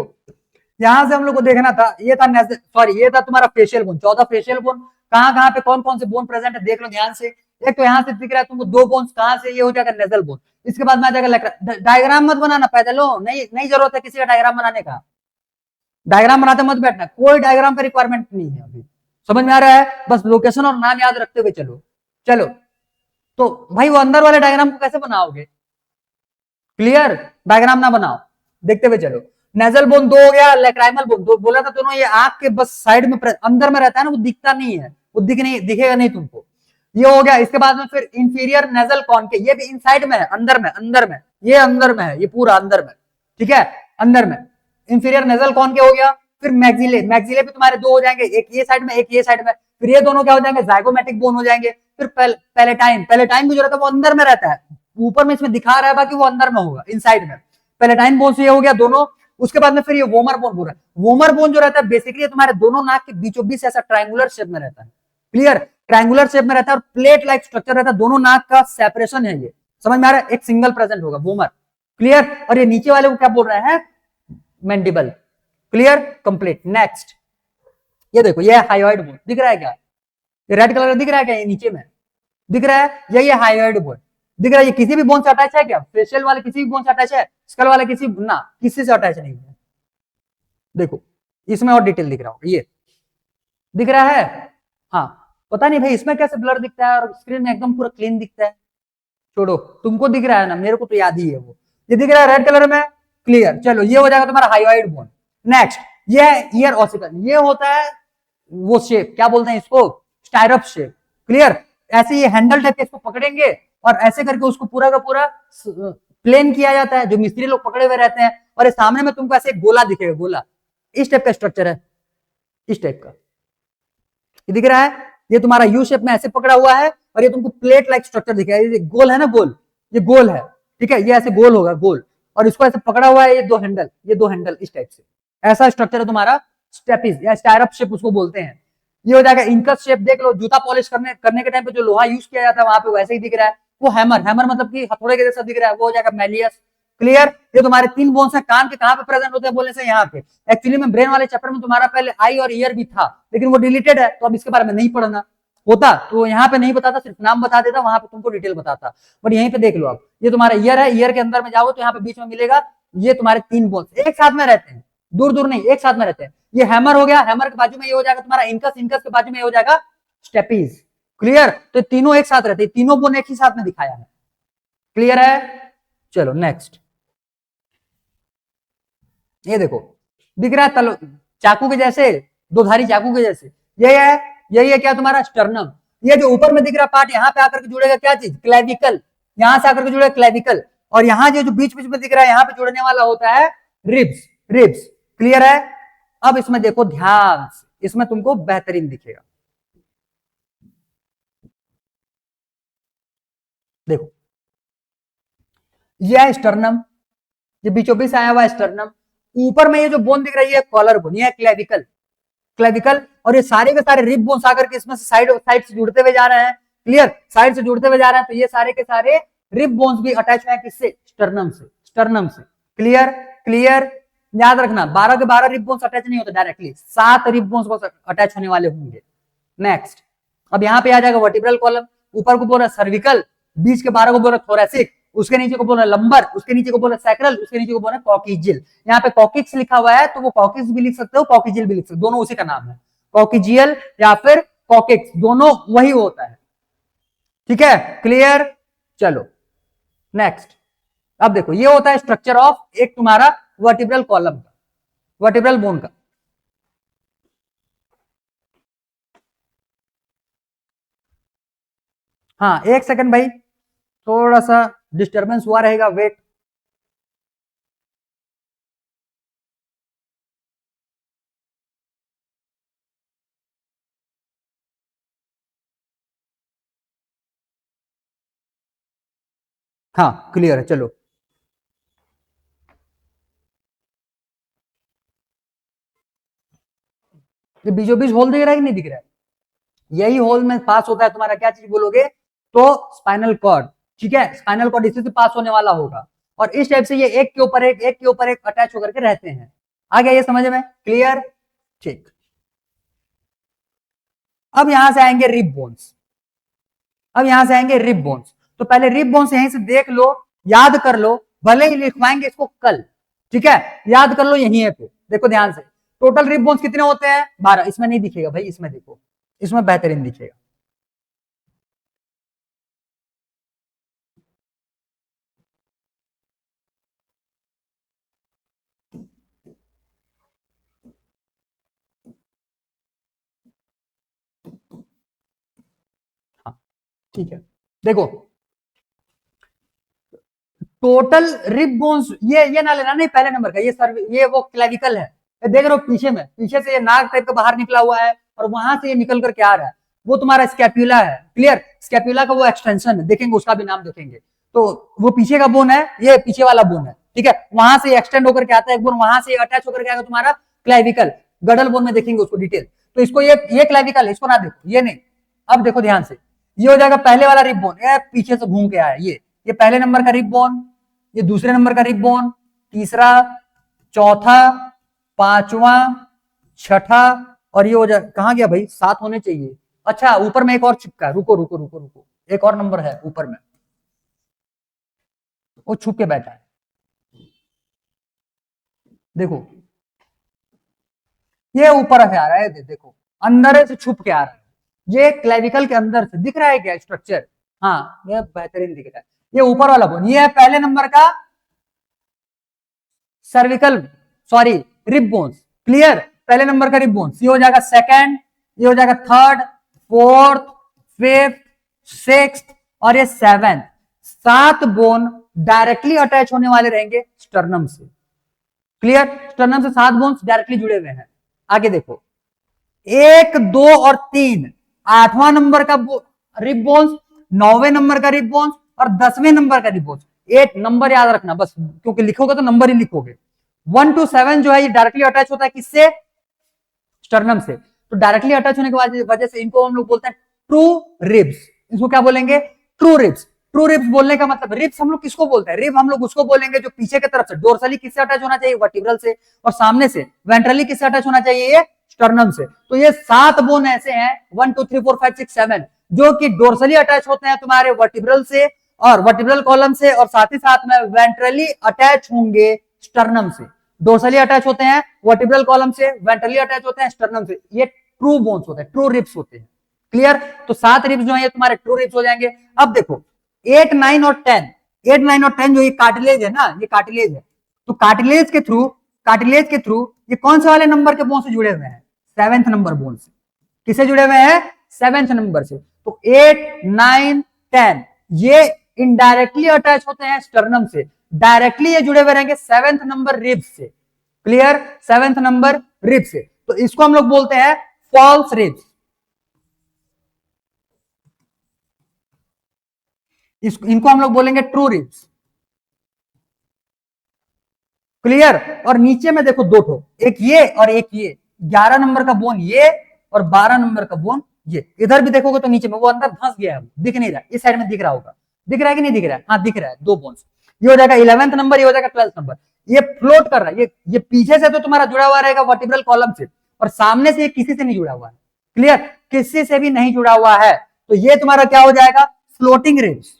यहां से हम लोग को देखना था, ये था सॉरी ये था तुम्हारा फेशियल बोन, 14 फेशियल बोन। कहां कहां पे कौन कौन से बोन प्रेजेंट है देख लो ध्यान से। एक तो यहां से दिख रहा है तुमको 2 बोन्स, कहां से? ये हो जाएगा नेजल बोन। इसके बाद में आ जाएगा डायग्राम मत बनाना पैदल हो, नहीं नहीं जरूरत है किसी का डायग्राम बनाने का, डायग्राम बनाते मत बैठना, कोई डायग्राम का रिक्वायरमेंट नहीं है अभी। समझ में आ रहा है? बस लोकेशन और नाम याद रखते हुए चलो। चलो तो भाई वो अंदर वाले डायग्राम को कैसे बनाओगे? क्लियर, डायग्राम ना बनाओ, देखते हुए चलो। नेजल बोन 2 हो गया, लैक्राइमल बोन 2 बोला था, दोनों ये आंख के बस साइड में अंदर में रहता है ना, वो दिखता नहीं है, वो दिखेगा नहीं तुमको। ये हो गया। इसके बाद में फिर इंफीरियर नेजल कॉनकेव, ये भी इनसाइड में है, अंदर में, अंदर में, ये अंदर में है, ये पूरा अंदर में, ठीक है, अंदर में। इंफीरियर नेजल कॉनकेव हो गया। फिर मैक्सिले, मैक्सिले भी तुम्हारे 2 हो जाएंगे, एक ये साइड में, एक ये साइड में। फिर ये दोनों क्या हो जाएंगे? जाइगोमेटिक बोन हो जाएंगे। फिर पैलेटाइन, पैलेटाइन भी जो रहता है वो अंदर में रहता है, ऊपर में इसमें दिखा रहा है, बाकी वो अंदर में होगा, इनसाइड में। पैलेटाइन बोन से ये हो गया दोनों। उसके बाद में फिर ये वोमर बोन बोल रहा है। वोमर बोन जो रहता है बेसिकली तुम्हारे दोनों नाक के बीचों बीच ऐसा ट्रायंगुलर शेप में रहता है। क्लियर, ट्रायंगुलर शेप में रहता है और प्लेट लाइक स्ट्रक्चर रहता है, दोनों नाक का सेपरेशन है ये। समझ में आ रहा है? एक सिंगल प्रेजेंट होगा वोमर। क्लियर, और ये नीचे वाले को क्या बोल रहे हैं? मैंडिबल। Clear, complete. नेक्स्ट, ये देखो ये हाइयोइड बोन दिख रहा है क्या? ये रेड कलर दिख रहा है क्या? ये नीचे में दिख रहा है, ये हाइयोइड बोन दिख रहा है। ये किसी भी बोन से अटैच है क्या? फेशियल वाले किसी भी बोन से अटैच है? स्कल वाले किसी ना, किसी से अटैच नहीं है। देखो इसमें और डिटेल दिख रहा होगा, ये दिख रहा है। हाँ, पता नहीं भाई इसमें कैसे ब्लर दिखता है और स्क्रीन में एकदम पूरा क्लीन दिखता है। छोड़ो, तुमको दिख रहा है ना, मेरे को तो याद ही है वो। ये दिख रहा है रेड कलर में। क्लियर, चलो ये हो जाएगा तुम्हारा हाइयोइड बोन। नेक्स्ट, ये है ईयर ऑसिकल, ये होता है वो शेप, क्या बोलते हैं इसको? स्टायरप शेप। क्लियर, ऐसे ये हैंडल टाइप के इसको पकड़ेंगे और ऐसे करके उसको पूरा का पूरा प्लेन किया जाता है, जो मिस्त्री लोग पकड़े हुए रहते हैं। और ये सामने में तुमको ऐसे गोला दिखेगा, गोला, इस टाइप का स्ट्रक्चर है, इस टाइप का ये दिख रहा है। ये तुम्हारा यू शेप में ऐसे पकड़ा हुआ है और ये तुमको प्लेट लाइक स्ट्रक्चर दिखेगा। ये गोल है ना, गोल, ये गोल है, ठीक है, ये ऐसे गोल होगा, गोल, और इसको ऐसे पकड़ा हुआ है, ये 2 हैंडल, ये 2 हैंडल इस टाइप से, ऐसा स्ट्रक्चर है तुम्हारा स्टेपिस या स्टायरप शेप उसको बोलते हैं। ये हो जाएगा इंकस शेप। देख लो जूता पॉलिश करने के टाइम पे जो लोहा यूज किया जाता है वहां पे वैसे ही दिख रहा है। वो हैमर, हैमर मतलब कि हथौड़े के जैसा दिख रहा है, वो हो जाएगा मैलियस। क्लियर, ये तुम्हारे 3 बोन्स है, कान के कहां पे प्रेजेंट होते हैं बोलने से यहाँ पे। एक्चुअली में ब्रेन वाले चैप्टर में तुम्हारा पहले आई और ईयर भी था, लेकिन वो डिलीटेड है, तो अब इसके बारे में नहीं पढ़ना होता, तो यहाँ पे नहीं बताता, सिर्फ नाम बता देता, वहां पे तुमको डिटेल बताता। बट यहीं पे देख लो आप, ये तुम्हारा ईयर है, ईयर के अंदर में जाओ तो यहाँ पे बीच में मिलेगा, ये तुम्हारे 3 बोन्स एक साथ में रहते हैं, दूर दूर नहीं, एक साथ में रहते हैं। ये हैमर हो गया, हैमर के बाजू में ये हो जाएगा तुम्हारा इंकस, इंकस के बाजू में ये हो जाएगा स्टेपीज। क्लियर, तो तीनों एक साथ रहते हैं, तीनों बोन एक ही साथ में दिखाया है। क्लियर है? चलो नेक्स्ट, ये देखो दिख रहा है तलो चाकू के जैसे, 2 धारी चाकू के जैसे, ये है, यही है क्या तुम्हारा स्टर्नम। ये जो ऊपर में दिख रहा पार्ट यहाँ पे आकर के जुड़ेगा क्या चीज? क्लेविकल, यहां से आकर के जुड़ेगा क्लेविकल, और यहाँ जो बीच बीच में दिख रहा है यहाँ पे जुड़ने वाला होता है रिब्स, रिब्स। क्लियर है? अब इसमें देखो ध्यान से, इसमें तुमको बेहतरीन दिखेगा। देखो ये है स्टर्नम, ये बीचों बीच आया हुआ स्टर्नम, ऊपर में ये जो बोन दिख रही है कॉलर बोन, ये क्लेविकल, क्लेविकल, और ये सारे के सारे रिब बोन्स आकर के इसमें से साइड साइड से जुड़ते हुए जा रहे हैं। क्लियर, साइड से जुड़ते हुए जा रहे हैं, तो ये सारे के सारे रिब बोन्स भी अटैच हुए हैं किससे? स्टर्नम से, स्टर्नम से। क्लियर, क्लियर, याद रखना 12 के 12 रिब बोन्स अटैच नहीं होते डायरेक्टली, 7 रिब बोन्स बस अटैच होने वाले होंगे। नेक्स्ट, अब यहाँ पे आ जाएगा वर्टिब्रल कॉलम, ऊपर को बोला सर्विकल, बीच के 12 को बोला थोरेसिक, उसके नीचे को बोला लंबर, उसके नीचे को बोला सैक्रल, उसके नीचे को बोला कॉकिजिल। यहाँ पे कॉकिक्स लिखा हुआ है तो वो कॉकिक्स भी लिख सकते हो, कॉकिजिल भी लिख सकते हो, दोनों उसी का नाम है, कॉकिजियल या फिर कॉकिक्स, दोनों वही होता है। ठीक है, क्लियर, चलो नेक्स्ट। अब देखो ये होता है स्ट्रक्चर ऑफ एक तुम्हारा वर्टिब्रल कॉलम का, वर्टिब्रल बोन का। हाँ एक सेकंड भाई, थोड़ा सा डिस्टरबेंस हुआ रहेगा, वेट। हाँ क्लियर है, चलो। ये बीचों बीच होल दिख रहा है कि नहीं दिख रहा है? यही होल में पास होता है तुम्हारा क्या चीज बोलोगे तो स्पाइनल कॉर्ड। ठीक है, स्पाइनल कॉर्ड इसी से पास होने वाला होगा, और इस टाइप से ये एक के ऊपर एक, एक के ऊपर एक अटैच होकर के रहते हैं। आ गया ये समझ में? क्लियर, ठीक। अब यहां से आएंगे रिब बोन्स, अब यहां से आएंगे रिब बोन्स। तो पहले रिब बोन्स यहीं से देख लो, याद कर लो, भले ही लिखवाएंगे इसको कल। ठीक है, याद कर लो यहीं पे, देखो ध्यान से। टोटल रिब बोन्स कितने होते हैं? 12। इसमें नहीं दिखेगा भाई, इसमें देखो, इसमें बेहतरीन दिखेगा। हाँ ठीक है, देखो टोटल रिब बोन्स, ये ना लेना, नहीं पहले नंबर का, ये सर ये वो क्लेविकल है, ये देख रहे हो पीछे में, पीछे से ये नाक टाइप का बाहर निकला हुआ है, और वहां से ये निकल करके आ रहा है, वो तुम्हारा स्कैप्यूला है। क्लियर, स्कैप्यूला का वो एक्सटेंशन है, देखेंगे उसका भी नाम देखेंगे। तो वो पीछे का बोन है, ये पीछे वाला बोन है। ठीक है, वहां से एक्सटेंड होकर के आता है एक बोन, वहां से अटैच होकर के आएगा तुम्हारा क्लेविकल, गडल बोन में देखेंगे उसको डिटेल। तो इसको ये क्लेविकल है, इसको ना देखो, ये नहीं। अब देखो ध्यान से, ये हो जाएगा पहले वाला रिब बोन, ये पीछे से घूम के आया, ये पहले नंबर का रिब बोन, ये दूसरे नंबर का रिब बोन, तीसरा, चौथा, पांचवा, छठा, और ये हो जाए, कहां गया भाई? 7 होने चाहिए। अच्छा ऊपर में एक और चिपका है, रुको रुको रुको रुको, एक और नंबर है ऊपर में, वो छुप के बैठा है, देखो ये ऊपर से आ रहा है, देखो अंदर से छुप के आ रहा है, ये क्लेविकल के अंदर से दिख रहा है क्या स्ट्रक्चर? हाँ ये बेहतरीन दिख रहा है, ये ऊपर वाला बोन, ये है पहले नंबर का cervical, sorry rib bones. Clear, पहले नंबर का रिब बोन्स, ये हो जाएगा सेकंड, ये हो जाएगा थर्ड, फोर्थ, फिफ्थ, सिक्स्थ, और ये सेवेंथ। 7 बोन डायरेक्टली अटैच होने वाले रहेंगे स्टर्नम से। क्लियर, स्टर्नम से 7 बोन्स डायरेक्टली जुड़े हुए हैं। आगे देखो, 1, 2 और 3, 8वां नंबर का रिब बोन्स, 9वें नंबर का रिब बोन्स, और 10वें नंबर का रिब बोन्स। 8 नंबर याद रखना बस, क्योंकि लिखोगे तो नंबर ही लिखोगे। 1 to 7 जो है ये डायरेक्टली अटैच होता है किससे? स्टर्नम से। तो डायरेक्टली अटैच होने की वजह से इनको हम लोग बोलते हैं ट्रू रिब्स। इसको क्या बोलेंगे? True ribs. ट्रू रिब्स बोलने का मतलब, रिब्स हम लोग किसको बोलते हैं? रिब हम लोग उसको बोलेंगे जो पीछे की तरफ से, डोर्सली किससे अटैच होना चाहिए? वर्टिब्रल से, और सामने से वेंट्रली किससे अटैच होना चाहिए? ये स्टर्नम से। तो ये 7 बोन ऐसे हैं, 1 2 3 4 5 6 7, जो कि डोर्सली अटैच होते हैं तुम्हारे वर्टिब्रल से और वर्टिब्रल कॉलम से, और साथ ही साथ में वेंट्रली अटैच होंगे स्टर्नम से। डोर्सली अटैच होते हैं वर्टिब्रल कॉलम से, वेंट्रली अटैच होते हैं स्टर्नम से। ये ट्रू बोन्स होते हैं, ट्रू रिब्स होते हैं। क्लियर, तो 7 रिब्स जो है ये तुम्हारे ट्रू रिब्स हो जाएंगे। अब देखो 8 9 और 10, 8 9 और 10 जो ये कार्टिलेज है ना, ये कार्टिलेज है, तो कार्टिलेज के थ्रू ये कौन से वाले नंबर के बोन से जुड़े हुए हैं? 7th नंबर बोन से। किसे जुड़े हुए हैं? 7th नंबर से। तो 8 9 10 ये इनडायरेक्टली अटैच होते हैं स्टर्नम से, डायरेक्टली ये जुड़े हुए रहेंगे 7th नंबर रिब्स से। क्लियर, 7th नंबर रिब्स से। तो इसको हम लोग बोलते हैं फॉल्स रिब्स। इनको हम लोग बोलेंगे ट्रू रिब्स। क्लियर। और नीचे में देखो दो ठो, एक ये और एक ये, 11 नंबर का बोन ये और 12 नंबर का बोन ये। इधर भी देखोगे तो नीचे में वो अंदर धंस गया है, दिख नहीं रहा, इस साइड में दिख रहा होगा, दिख रहा है कि नहीं दिख रहा है? हाँ दिख रहा है, दो बोन्स। ये हो जाएगा 11th नंबर, ये हो जाएगा 12th नंबर। ये फ्लोट कर रहा है, ये पीछे से तो तुम्हारा जुड़ा हुआ रहेगा वर्टिब्रल कॉलम से, और सामने से ये किसी से नहीं जुड़ा हुआ है। क्लियर, किसी से भी नहीं जुड़ा हुआ है, तो ये तुम्हारा क्या हो जाएगा? Floating ribs.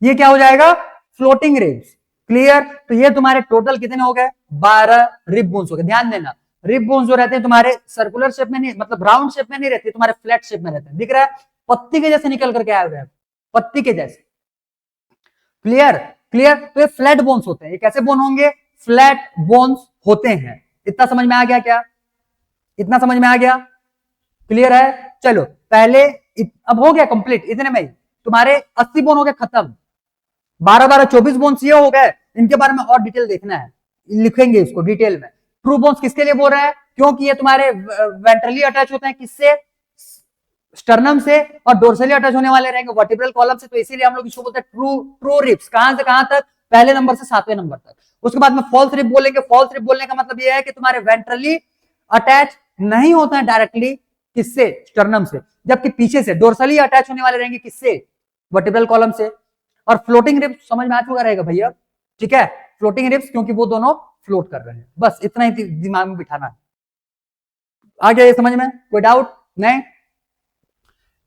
ये क्या हो जाएगा? Floating ribs. क्लियर। तो ये तुम्हारे टोटल कितने हो गए? 12 रिब बोन्स हो गए। ध्यान देना, रिब बोन्स जो रहते हैं तुम्हारे सर्कुलर शेप में नहीं, मतलब राउंड शेप में नहीं रहते, तुम्हारे फ्लैट शेप में रहते हैं। दिख रहा है? पत्ती के जैसे निकल करके आए हुए हैं, पत्ती के जैसे। क्लियर। क्लियर। तो ये फ्लैट बोन्स होते हैं। ये कैसे बोन होंगे? फ्लैट बोन्स होते हैं। इतना समझ में आ गया क्या? इतना समझ में आ गया? क्लियर है? चलो पहले अब हो गया कंप्लीट, इतने में ही तुम्हारे 80 बोन हो गए खत्म। 12 24 बोन्स ये हो गए। इनके बारे में और डिटेल देखना है, लिखेंगे इसको डिटेल में। ट्रू बोन्स किसके लिए बोल रहे हैं? क्योंकि ये तुम्हारे वेंट्रली अटैच होते हैं, किससे? स्टर्नम से, और डोर्सली अटैच होने वाले रहेंगे वर्टिब्रल कॉलम से, तो इसीलिए हम लोग इसको बोलते हैं ट्रू रिब्स। कहां से कहां तक? पहले नंबर से 7वें नंबर तक। उसके बाद में फॉल्स रिब बोलेंगे। फॉल्स रिब बोलने का मतलब यह है कि तुम्हारे वेंट्रली अटैच नहीं होता है डायरेक्टली, किससे? स्टर्नम से, जबकि पीछे से डोर्सली अटैच होने वाले रहेंगे, किससे? वर्टिब्रल कॉलम से। और फ्लोटिंग रिब्स समझ में आ चुका रहेगा भैया, ठीक है? फ्लोटिंग रिब्स क्योंकि वो दोनों फ्लोट कर रहे हैं, बस इतना ही दिमाग में बिठाना है। आ गया ये समझ में? कोई डाउट नहीं?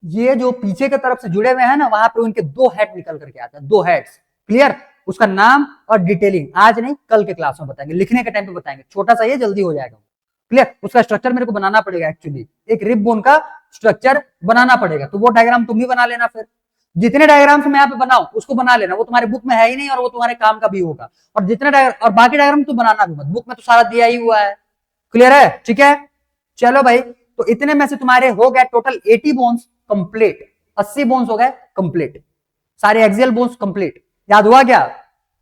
ये जो पीछे की तरफ से जुड़े हुए हैं ना, वहां पे उनके दो हेड निकल करके आते हैं, दो हेड्स। क्लियर। उसका नाम और डिटेलिंग आज नहीं, कल के क्लास में बताएंगे, लिखने के टाइम पे बताएंगे। छोटा सा ये जल्दी हो जाएगा। क्लियर। उसका स्ट्रक्चर मेरे को बनाना पड़ेगा, एक्चुअली एक रिब बोन का स्ट्रक्चर बनाना पड़ेगा, तो वो डायग्राम तुम भी बना लेना। फिर जितने डायग्राम्स मैं यहाँ पे बनाऊं उसको बना लेना, वो तुम्हारे बुक में है ही नहीं, और वो तुम्हारे काम का भी होगा। और जितने और बाकी डायग्राम तो बनाना भी मत, बुक में तो सारा दिया ही हुआ है। क्लियर है? ठीक है, चलो भाई। तो इतने में से तुम्हारे हो गए टोटल 80 बोन्स कंप्लीट, 80 बोन्स हो गए कंप्लीट, सारे एक्सियल बोन्स कंप्लीट। याद हुआ क्या?